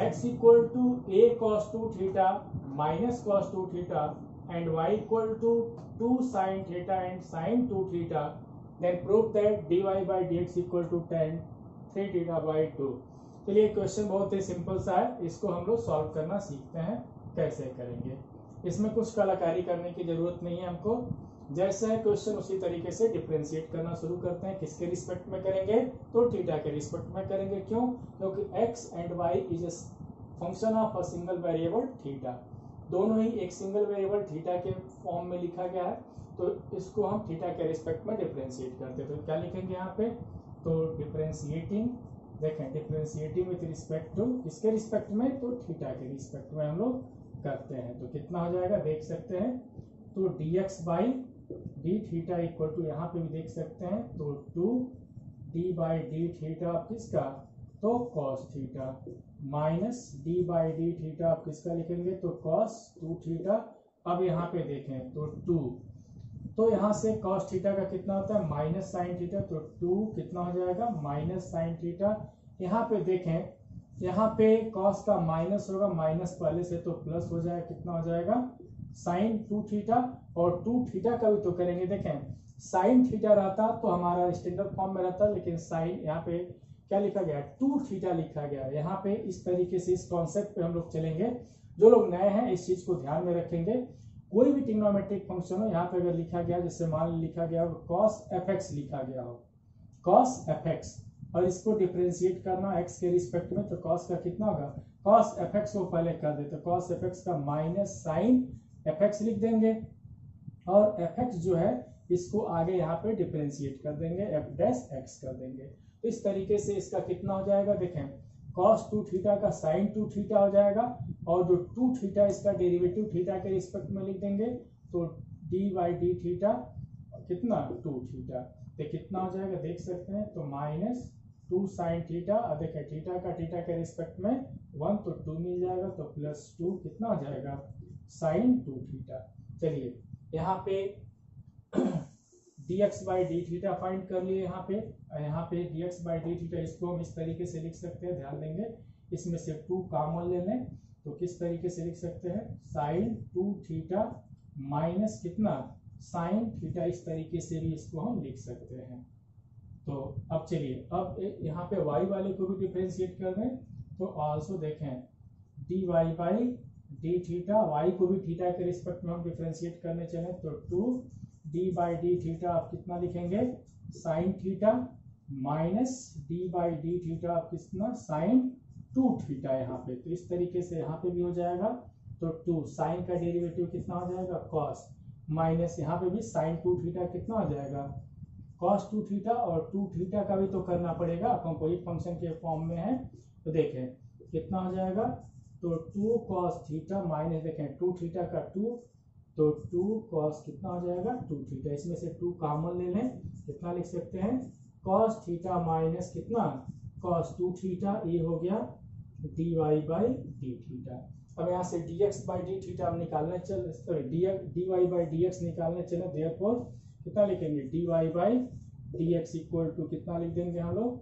x equal to a cos 2 theta minus cos 2 theta and y equal to 2 sin theta and sin 2 theta, then prove that dy by dx equal to tan 3 theta by 2। चलिए question बहुत ही simple सा है, इसको हम लोग solve करना सीखते हैं। कैसे करेंगे, इसमें कुछ कलाकारी करने की जरूरत नहीं है हमको। जैसे है क्वेश्चन उसी तरीके से डिफरेंशिएट करना शुरू करते हैं। किसके रिस्पेक्ट में करेंगे? तो थीटा के रिस्पेक्ट में करेंगे। क्यों? क्योंकि x and y is a function of a single variable theta. दोनों ही एक सिंगल वेरिएबल थीटा के फॉर्म में लिखा गया है, तो इसको हम थीटा के रिस्पेक्ट में डिफरेंशिएट करते हैं। तो क्या लिखेंगे यहाँ पे? तो डिफरेंशिएटिंग, देखें डिफरेंशिएटिंग विथ रिस्पेक्ट टू, किसके रिस्पेक्ट में? तो थीटा के रिस्पेक्ट में हम लोग करते हैं। तो कितना हो जाएगा देख सकते हैं। तो dx by d theta equal to, यहाँ पे भी देख सकते हैं, तो 2d बाई डी थीटा किसका? तो cos theta minus d by d theta आप किसका लिखेंगे? तो cos 2 थीटा। अब यहाँ पे देखें तो 2, तो यहाँ से cos थीटा का कितना होता है? Minus sine theta. तो 2 कितना हो जाएगा? Minus sine theta. यहाँ पे देखें, यहाँ पे cos का माइनस होगा, माइनस पहले से तो प्लस हो जाएगा। कितना हो जाएगा? Sine 2 theta. और 2 थीटा का भी तो करेंगे। देखें साइन थीटा रहता तो हमारा स्टैंडर्ड फॉर्म में रहता, लेकिन साइन यहाँ पे क्या लिखा गया? 2 थीटा लिखा गया। यहाँ पे इस तरीके से इस कॉन्सेप्ट पे हम लोग चलेंगे। जो लोग नए हैं इस चीज को ध्यान में रखेंगे। कोई भी ट्रिग्नोमेट्रिक फंक्शन हो, यहाँ पे अगर लिखा गया, जैसे मान लिखा गया हो cos fx लिखा गया हो, cos fx, और इसको डिफरेंशिएट करना x के रिस्पेक्ट में, तो cos का कितना होगा? cos fx को पहले कर दे, तो cos fx का माइनस साइन fx लिख देंगे, और fx जो है इसको आगे यहाँ पे डिफरेंशिएट कर देंगे, f डैश x कर देंगे। तो इस तरीके से इसका कितना हो जाएगा? देखें cos 2 थीटा का sin 2 थीटा हो जाएगा, और जो 2 थीटा इसका डेरिवेटिव थीटा के रिस्पेक्ट में लिख देंगे, तो d बाई डी थीटा कितना? 2 थीटा। तो कितना हो जाएगा देख सकते हैं, तो माइनस 2 साइन थीटा। और देखें थीटा का थीटा के रिस्पेक्ट में 1, तो 2 मिल जाएगा, तो प्लस 2 कितना हो जाएगा? Sine 2 theta. चलिए यहाँ पे dx by d theta find कर लिए। यहाँ पे dx बाई डी थीटा, इसको हम इस तरीके से लिख सकते हैं, ध्यान देंगे इसमें से 2 कॉमन ले लें, तो किस तरीके से लिख सकते हैं? साइन 2 थीटा माइनस कितना? Sine theta. इस तरीके से भी इसको हम लिख सकते हैं। तो अब चलिए, अब यहाँ पे y वाले को भी डिफरेंशिएट कर दें, तो ऑल्सो देखें dy by d theta, y को भी थीटा के रिस्पेक्ट में हम डिफरेंशिएट करने चले, तो 2d बाई डी थीटा आप कितना लिखेंगे? Sine theta minus d by d theta आप कितना? Sine 2 theta. यहाँ पे तो इस तरीके से यहाँ पे भी हो जाएगा, तो 2 साइन का डेरिवेटिव कितना हो जाएगा? cos, माइनस यहाँ पे भी साइन 2 थीटा कितना हो जाएगा? cos 2 theta. और 2 थीटा का भी तो करना पड़ेगा, कंपोजिट फंक्शन के फॉर्म में है, तो देखें कितना हो जाएगा? तो 2 cos थीटा माइनस, देखें 2 थीटा का 2, तो 2 cos कितना हो जाएगा? 2 थीटा। इसमें से 2 कॉमन ले लें, कितना लिख सकते हैं? cos थीटा माइनस कितना? cos 2 theta. ये हो गया dy बाई डी थीटा। अब यहाँ से dx बाई डी थीटा हम निकालने चल, सॉरी dy बाई dx निकालने चले, देयरफॉर कितना लिखेंगे? dy by dx equal to कितना लिख देंगे हम लोग?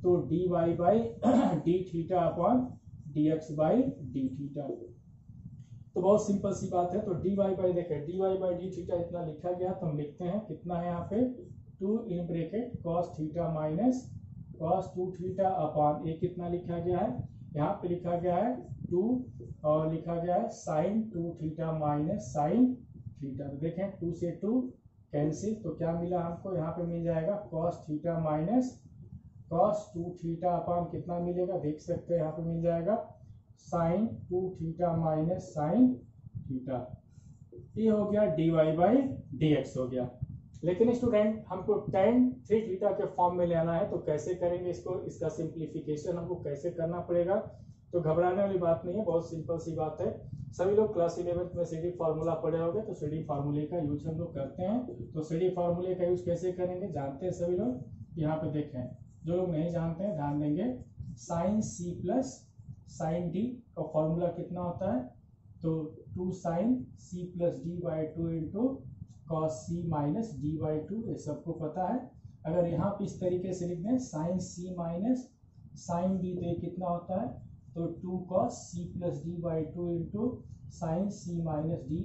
तो dy by d theta upon dx by d theta. तो बहुत सिंपल सी बात है। तो dy बाई, देखें dy बाई डी थीटा इतना लिखा गया, तो हम लिखते हैं कितना है यहाँ पे? 2 इन bracket cos theta minus cos 2 theta upon ये कितना लिखा गया है? यहाँ पे लिखा गया है 2, और लिखा गया है sine 2 theta minus sine theta. तो देखें 2 से 2 कैंसिल, तो क्या मिला हमको? यहाँ पे मिल जाएगा cos theta minus cos 2 theta upon कितना मिलेगा देख सकते हैं, यहाँ पे मिल जाएगा sine 2 theta minus sine theta. ये हो गया dy बाई dx हो गया। लेकिन स्टूडेंट हमको tan 3 थीटा के फॉर्म में लेना है, तो कैसे करेंगे इसको? इसका सिंप्लीफिकेशन हमको कैसे करना पड़ेगा? तो घबराने वाली बात नहीं है, बहुत सिंपल सी बात है। सभी लोग क्लास 11th में सीडी फार्मूला पढ़े होंगे, तो सीडी फार्मूले का यूज हम लोग करते हैं। तो सीडी फार्मूले का यूज कैसे करेंगे जानते हैं सभी लोग। यहाँ पे देखें, जो लोग नहीं जानते हैं ध्यान देंगे, sine C plus sine D का फॉर्मूला कितना होता है, तो 2 sine C plus D by 2 into cos C minus D by 2, ये सबको पता है। अगर यहाँ पे इस तरीके से लिख दें sine C minus sine D, तो ये कितना होता है, तो 2 cos C plus D by 2 into sine C minus D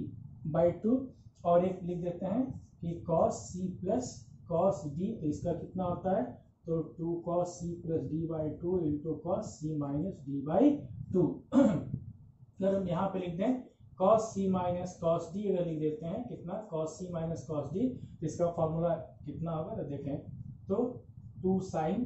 by 2, और एक लिख देते हैं कि cos C plus cos D, तो इसका कितना होता है, तो 2 cos C plus D by 2 into cos C minus D by 2। अगर हम यहाँ पे लिख दें cos c minus cos D, अगर लिख देते हैं कितना cos c minus cos D, इसका फॉर्मूला कितना होगा, तो देखें तो 2 sine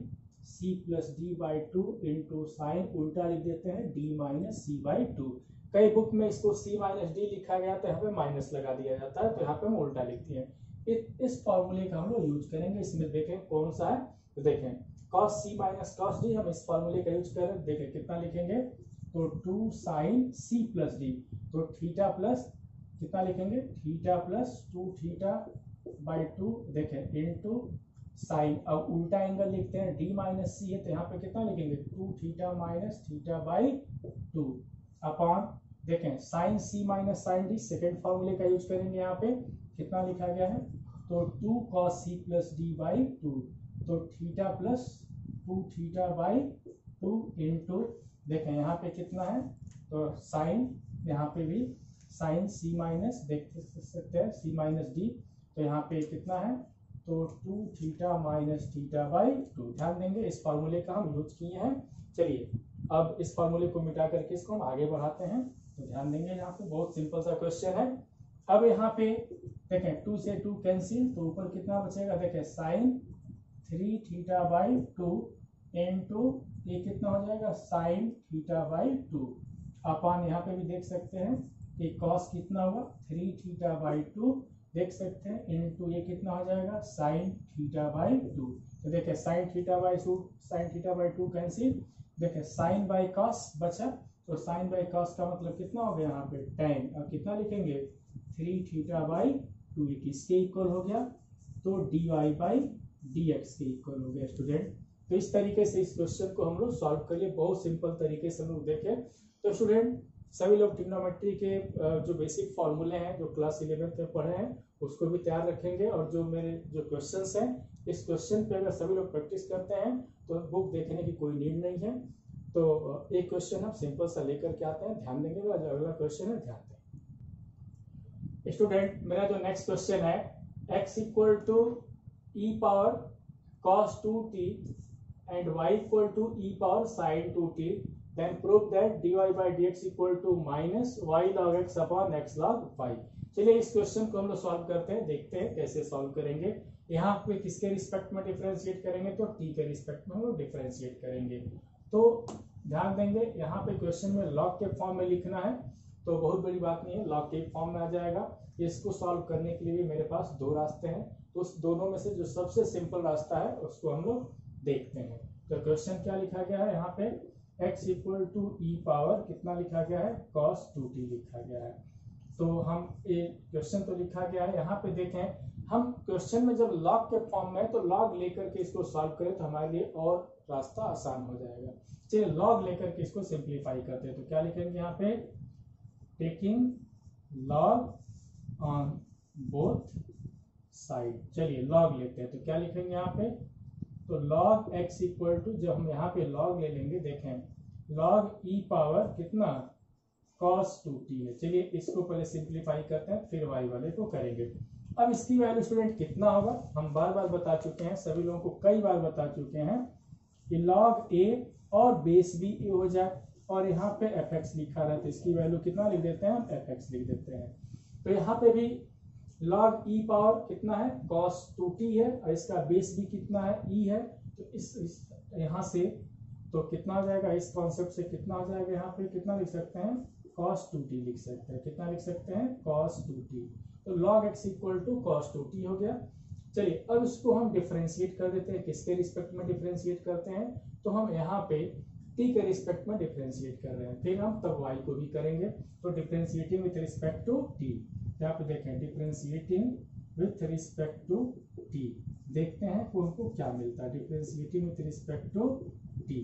c plus D by 2 into sine उल्टा लिख देते हैं d माइनस सी बाई 2। कई बुक में इसको c माइनस डी लिखा गया तो यहाँ पे माइनस लगा दिया जाता है, तो यहाँ पे हम उल्टा लिखते हैं। इस फॉर्मूले का हम लोग यूज करेंगे। इसमें देखें कौन सा है, तो देखें cos c minus cos D, हम इस फॉर्मूले का यूज करें, देखें कितना लिखेंगे, तो 2 साइन सी प्लस डी, तो थीटा प्लस कितना लिखेंगे, थीटा प्लस 2 थीटा बाई 2, देखें इनटू साइन, अब उल्टा एंगल लिखते हैं, डी माइनस सी है तो यहाँ पे कितना लिखेंगे, 2 theta minus theta by 2 upon, देखें sign C minus sine D, second फॉर्मूले का यूज करेंगे। यहाँ पे कितना लिखा गया है, तो 2 cos C plus D by 2, तो theta plus 2 theta by 2 into, देखें यहाँ पे कितना है, तो साइन, यहाँ पे भी साइन सी माइनस देख सकते हैं सी माइनस डी, तो यहाँ पे कितना है, तो 2 थीटा माइनस थीटा बाई 2। ध्यान देंगे इस फॉर्मूले का हम यूज किए हैं। चलिए अब इस फॉर्मूले को मिटा करके इसको हम आगे बढ़ाते हैं। तो ध्यान देंगे, यहाँ पे बहुत सिंपल सा क्वेश्चन है। अब यहाँ पे देखें 2 से 2 कैंसिल, तो ऊपर कितना बचेगा, देखें साइन 3 थीटा बाई 2 इंटू ये कितना हो जाएगा, साइन थीटा बाई 2 अपॉन, यहाँ पे भी देख सकते हैं कि कॉस कितना होगा 3 थीटा बाई 2, देख सकते हैं इनटू ये कितना हो जाएगा, साइन थीटा बाई 2। तो देखें साइन थीटा बाई 2 कैंसिल, देखें साइन बाई कॉस बचा, तो साइन बाई कॉस का मतलब कितना हो गया यहाँ पे tan, और कितना लिखेंगे 3 थीटा बाई 2, ये किसके इक्वल हो गया, तो dy बाई dx के इक्वल हो गया स्टूडेंट। तो इस तरीके से इस क्वेश्चन को हम लोग सॉल्व करिए, बहुत सिंपल तरीके से हम लोग देखें। तो स्टूडेंट सभी लोग ट्रिग्नोमेट्री के जो बेसिक फॉर्मूले हैं जो क्लास 11th में पढ़े हैं उसको भी तैयार रखेंगे, और जो मेरे जो क्वेश्चंस हैं इस क्वेश्चन पे अगर सभी लोग प्रैक्टिस करते हैं तो बुक देखने की कोई नीड नहीं है। तो एक क्वेश्चन हम सिंपल सा लेकर के आते हैं, ध्यान देंगे, अगला क्वेश्चन है ध्यान दें। स्टूडेंट मेरा जो नेक्स्ट क्वेश्चन है, x equal to e power cos 2t and y equal to e power sin 2t, then prove that dy by dx equal to minus y log x upon x log y। चलिए इस question को हम लोग solve करते हैं, देखते हैं कैसे सॉल्व करेंगे। यहाँ पे किसके रिस्पेक्ट में डिफरेंशिएट करेंगे, तो t के रिस्पेक्ट में हम लोग डिफरेंशिएट करेंगे। तो ध्यान देंगे यहाँ पे क्वेश्चन में लॉग के फॉर्म में लिखना है, तो बहुत बड़ी बात नहीं है, लॉग के फॉर्म में आ जाएगा। इसको सॉल्व करने के लिए भी मेरे पास 2 रास्ते हैं, तो उस दोनों में से जो सबसे सिंपल रास्ता है उसको हम लोग देखते हैं। तो क्वेश्चन क्या लिखा गया है, यहाँ पे x equal to e power कितना लिखा गया है, cos 2t लिखा गया है। तो हम ये क्वेश्चन तो लिखा गया है, यहाँ पे देखें हम क्वेश्चन में जब लॉग के फॉर्म में तो लॉग लेकर के इसको सॉल्व करें तो हमारे लिए और रास्ता आसान हो जाएगा। चलिए लॉग लेकर के इसको सिंप्लीफाई करते हैं, तो क्या लिखेंगे यहाँ पे, taking log on both side. चलिए लॉग लेते हैं, तो क्या लिखेंगे यहाँ पे, तो log x इक्वल टू, जब हम यहाँ पे log ले लेंगे, देखें log e पावर कितना cos 2t है। चलिए इसको पहले सिंप्लीफाई करते हैं फिर y वाले को करेंगे। अब इसकी वैल्यू स्टूडेंट कितना होगा, हम बार बार बता चुके हैं, सभी लोगों को कई बार बता चुके हैं कि log a और बेस भी a हो जाए, और यहाँ पे fx लिखा रहा है, तो इसकी वैल्यू कितना लिख देते हैं, हम fx लिख देते हैं। तो यहाँ पे भी log e पावर कितना है, cos 2t है, और इसका बेस भी कितना है, e है, तो इस यहाँ से तो कितना हो जाएगा, इस कॉन्सेप्ट से कितना हो जाएगा, यहाँ पे कितना लिख सकते हैं, cos 2t लिख सकते हैं, कितना लिख सकते हैं, cos 2t। तो log x equal to cos 2t हो गया। चलिए अब इसको हम डिफरेंशिएट कर देते हैं, किसके रिस्पेक्ट में डिफरेंशिएट करते हैं, तो हम यहाँ पे टी के रिस्पेक्ट में डिफरेंशिएट कर रहे हैं, फिर हम तब वाई को भी करेंगे। तो differentiating with respect to T, यहाँ पे देखें differentiating with respect to T, देखते हैं कि उनको क्या मिलता है। Differentiating with respect to T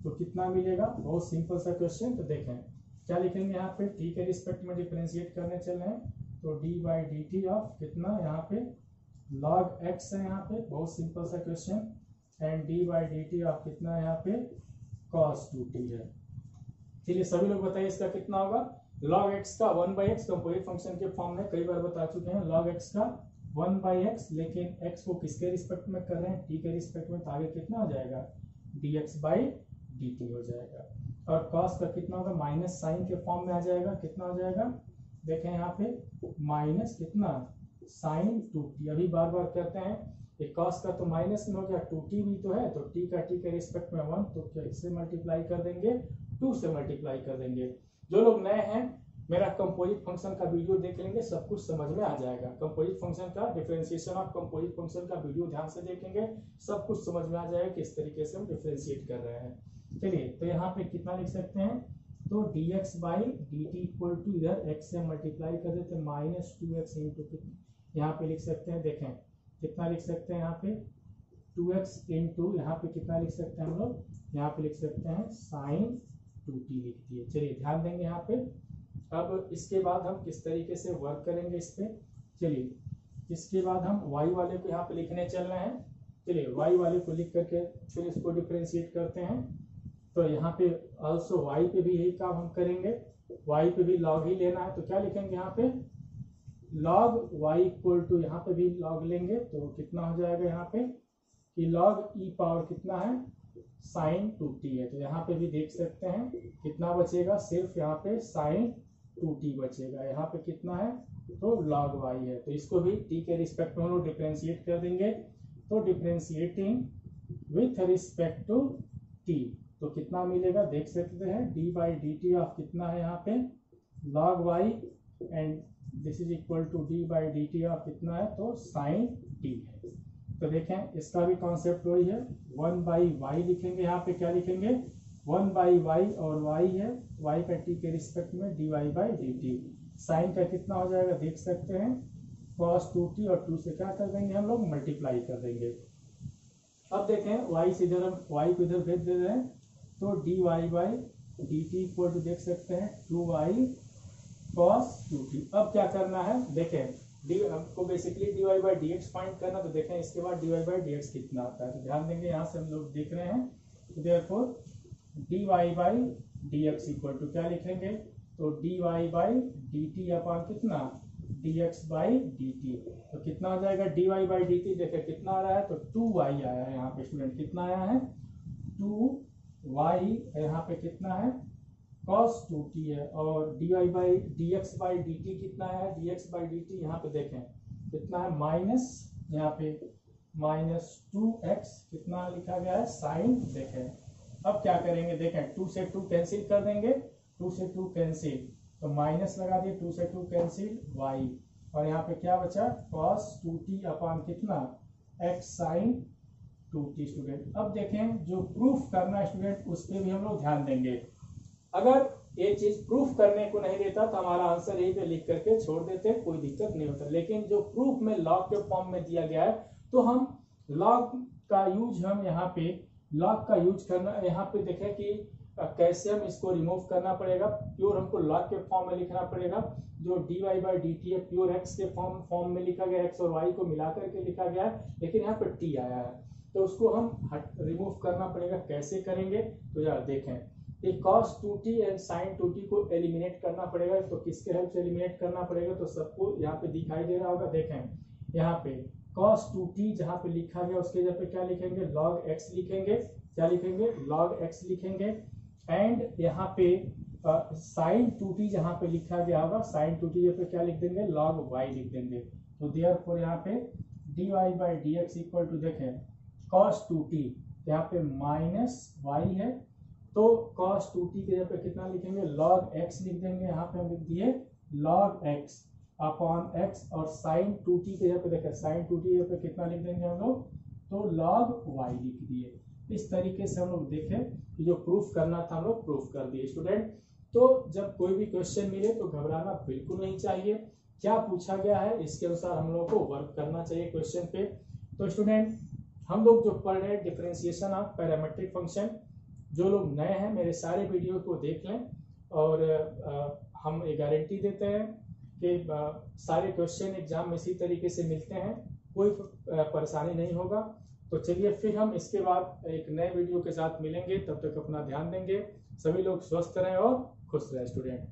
तो कितना मिलेगा, बहुत सिंपल सा क्वेश्चन। तो देखें क्या लिखेंगे यहाँ पे, टी के रिस्पेक्ट में डिफरेंशिएट करने चल रहे हैं, तो d by D T of कितना, यहाँ पे log x है, यहाँ पे बहुत सिंपल सा question, and D by D T of कितना है यहाँ पे cos 2t है। चलिए सभी लोग बताइए इसका कितना होगा। log x का 1/x कंपोजिट फंक्शन के फॉर्म में कई बार बता चुके हैं, log x का 1/x, लेकिन x को किसके रिस्पेक्ट में कर रहे हैं, t के रिस्पेक्ट में, तो आगे कितना हो जाएगा dx बाई dt हो जाएगा। और cos का कितना होगा, माइनस साइन के फॉर्म में आ जाएगा, कितना हो जाएगा, देखें यहाँ पे माइनस कितना साइन 2t। अभी बार बार कहते हैं एक cos का तो माइनस में हो गया, 2t भी तो है, तो t का t के रिस्पेक्ट में 1, तो क्या इससे मल्टीप्लाई कर देंगे, 2 से मल्टीप्लाई कर देंगे। जो लोग नए हैं मेरा कंपोजिट फंक्शन का वीडियो देख लेंगे, सब कुछ समझ में आ जाएगा। कंपोजिट फंक्शन का डिफरेंशिएशन ऑफ कंपोजिट फंक्शन का वीडियो ध्यान से देखेंगे, सब कुछ समझ में आ जाएगा किस तरीके से हम डिफरेंशिएट कर रहे हैं। चलिए तो यहाँ पे कितना लिख सकते हैं, तो dx by D T equal to, इधर x से मल्टीप्लाई कर देते माइनस 2x इंटू, यहाँ पे लिख सकते हैं, देखें कितना लिख सकते हैं यहाँ पे 2x इंटू, यहाँ पे कितना लिख सकते हैं हम लोग, यहाँ पे लिख सकते हैं साइन 2t लिख दिए। चलिए ध्यान देंगे यहाँ पे। अब इसके बाद हम किस तरीके से वर्क करेंगे इस पे, चलिए इसके बाद हम y वाले को यहाँ पे लिखने चल रहे हैं। चलिए y वाले को लिख करके फिर इसको डिफरेंशिएट करते हैं। तो यहाँ पे ऑल्सो y पे भी यही काम हम करेंगे, y पे भी log ही लेना है, तो क्या लिखेंगे यहाँ पे log y इक्वल टू, यहाँ पे भी log लेंगे तो कितना हो जाएगा यहाँ पे कि log e पावर कितना है साइन 2t है। तो यहाँ पे भी देख सकते हैं कितना बचेगा, सिर्फ यहाँ पे साइन 2t बचेगा, यहाँ पे कितना है तो log y है। तो इसको भी t के रिस्पेक्ट में हम लोग डिफरेंशिएट कर देंगे। तो differentiating with respect to t तो कितना मिलेगा, देख सकते हैं d by D T of कितना है यहाँ पे log y, and this is equal to d by D T of कितना है तो साइन t है। तो देखें इसका भी कॉन्सेप्ट वही है, 1 बाई वाई लिखेंगे, यहाँ पे क्या लिखेंगे 1 बाई वाई, और y है y का t के रिस्पेक्ट में dy by D T, sine का कितना हो जाएगा देख सकते हैं cos 2t, और 2 से क्या कर देंगे हम लोग मल्टीप्लाई कर देंगे। अब देखें y से इधर हम y को इधर भेज दे रहे हैं, तो dy by D T equal to देख सकते हैं 2y cos 2t। अब क्या करना है, देखें डी हमको basically dy by dx find करना, तो देखें इसके बाद dy बाई dx कितना आता है। तो ध्यान देंगे यहाँ से हम लोग देख रहे हैं, तो therefore dy by dx equal to क्या लिखेंगे, तो dy बाई dt अपॉन कितना dx बाई dt, तो कितना हो जाएगा dy बाई dt, देखें कितना आ रहा है तो 2y आया है, यहाँ पे स्टूडेंट कितना आया है 2y, यहाँ पे कितना है cos 2t है, और dy by dx by dt कितना है dx बाई dt, यहाँ पे देखें कितना है माइनस, यहाँ पे माइनस 2x कितना लिखा गया है साइन। देखें अब क्या करेंगे, देखें 2 से 2 कैंसिल कर देंगे, 2 से 2 कैंसिल, तो माइनस लगा दिए, 2 से 2 कैंसिल y, और यहाँ पे क्या बचा cos 2t अपॉन कितना x साइन 2t। स्टूडेंट अब देखें जो प्रूफ करना है स्टूडेंट उस पर भी हम लोग ध्यान देंगे। अगर ये चीज प्रूफ करने को नहीं देता तो हमारा आंसर यही पे लिख करके छोड़ देते, कोई दिक्कत नहीं होता, लेकिन जो प्रूफ में लॉग के फॉर्म में दिया गया है तो हम लॉग का यूज, हम यहाँ पे लॉग का यूज करना, यहाँ पे देखें कि कैसे हम इसको रिमूव करना पड़ेगा। प्योर हमको लॉग के फॉर्म में लिखना पड़ेगा, जो dy बाई डी टी है प्योर x के फॉर्म में लिखा गया, x और y को मिला करके लिखा गया है, लेकिन यहाँ पे t आया है, तो उसको हम रिमूव करना पड़ेगा। कैसे करेंगे तो यार देखें cos 2t and sin 2t को एलिमिनेट करना पड़ेगा, तो किसके हेल्प से एलिमिनेट करना पड़ेगा, तो सबको यहाँ पे दिखाई दे रहा होगा, देखें यहाँ पे cos 2t जहाँ पे लिखा गया उसके जगह पे क्या लिखेंगे log x लिखेंगे, क्या लिखेंगे log x लिखेंगे, एंड यहाँ पे sin 2t जहाँ पे लिखा गया होगा sin 2t जगह पे क्या लिख देंगे log y लिख देंगे। तो देयरफॉर यहाँ पे dy by dx equal to देखें cos 2t, यहाँ पे माइनस y है, तो cos 2t के जगह पे कितना लिखेंगे log x लिख देंगे, यहाँ पे हम लिख दिए log x अपॉन x, और sin 2t के जगह पे देखें sin 2t के जगह पे कितना लिख देंगे हम लोग तो log y लिख दिए। इस तरीके से हम लोग देखें कि जो प्रूफ करना था हम लोग प्रूफ कर दिए स्टूडेंट। तो जब कोई भी क्वेश्चन मिले तो घबराना बिल्कुल नहीं चाहिए, क्या पूछा गया है इसके अनुसार हम लोगों को वर्क करना चाहिए क्वेश्चन पे। तो स्टूडेंट हम लोग जो पढ़ रहे हैं डिफरेंशिएशन ऑफ पैरामेट्रिक फंक्शन, जो लोग नए हैं मेरे सारे वीडियो को देख लें और हम ये गारंटी देते हैं कि सारे क्वेश्चन एग्जाम में इसी तरीके से मिलते हैं, कोई परेशानी नहीं होगा। तो चलिए फिर हम इसके बाद एक नए वीडियो के साथ मिलेंगे, तब तक अपना ध्यान देंगे। सभी लोग स्वस्थ रहें और खुश रहें स्टूडेंट।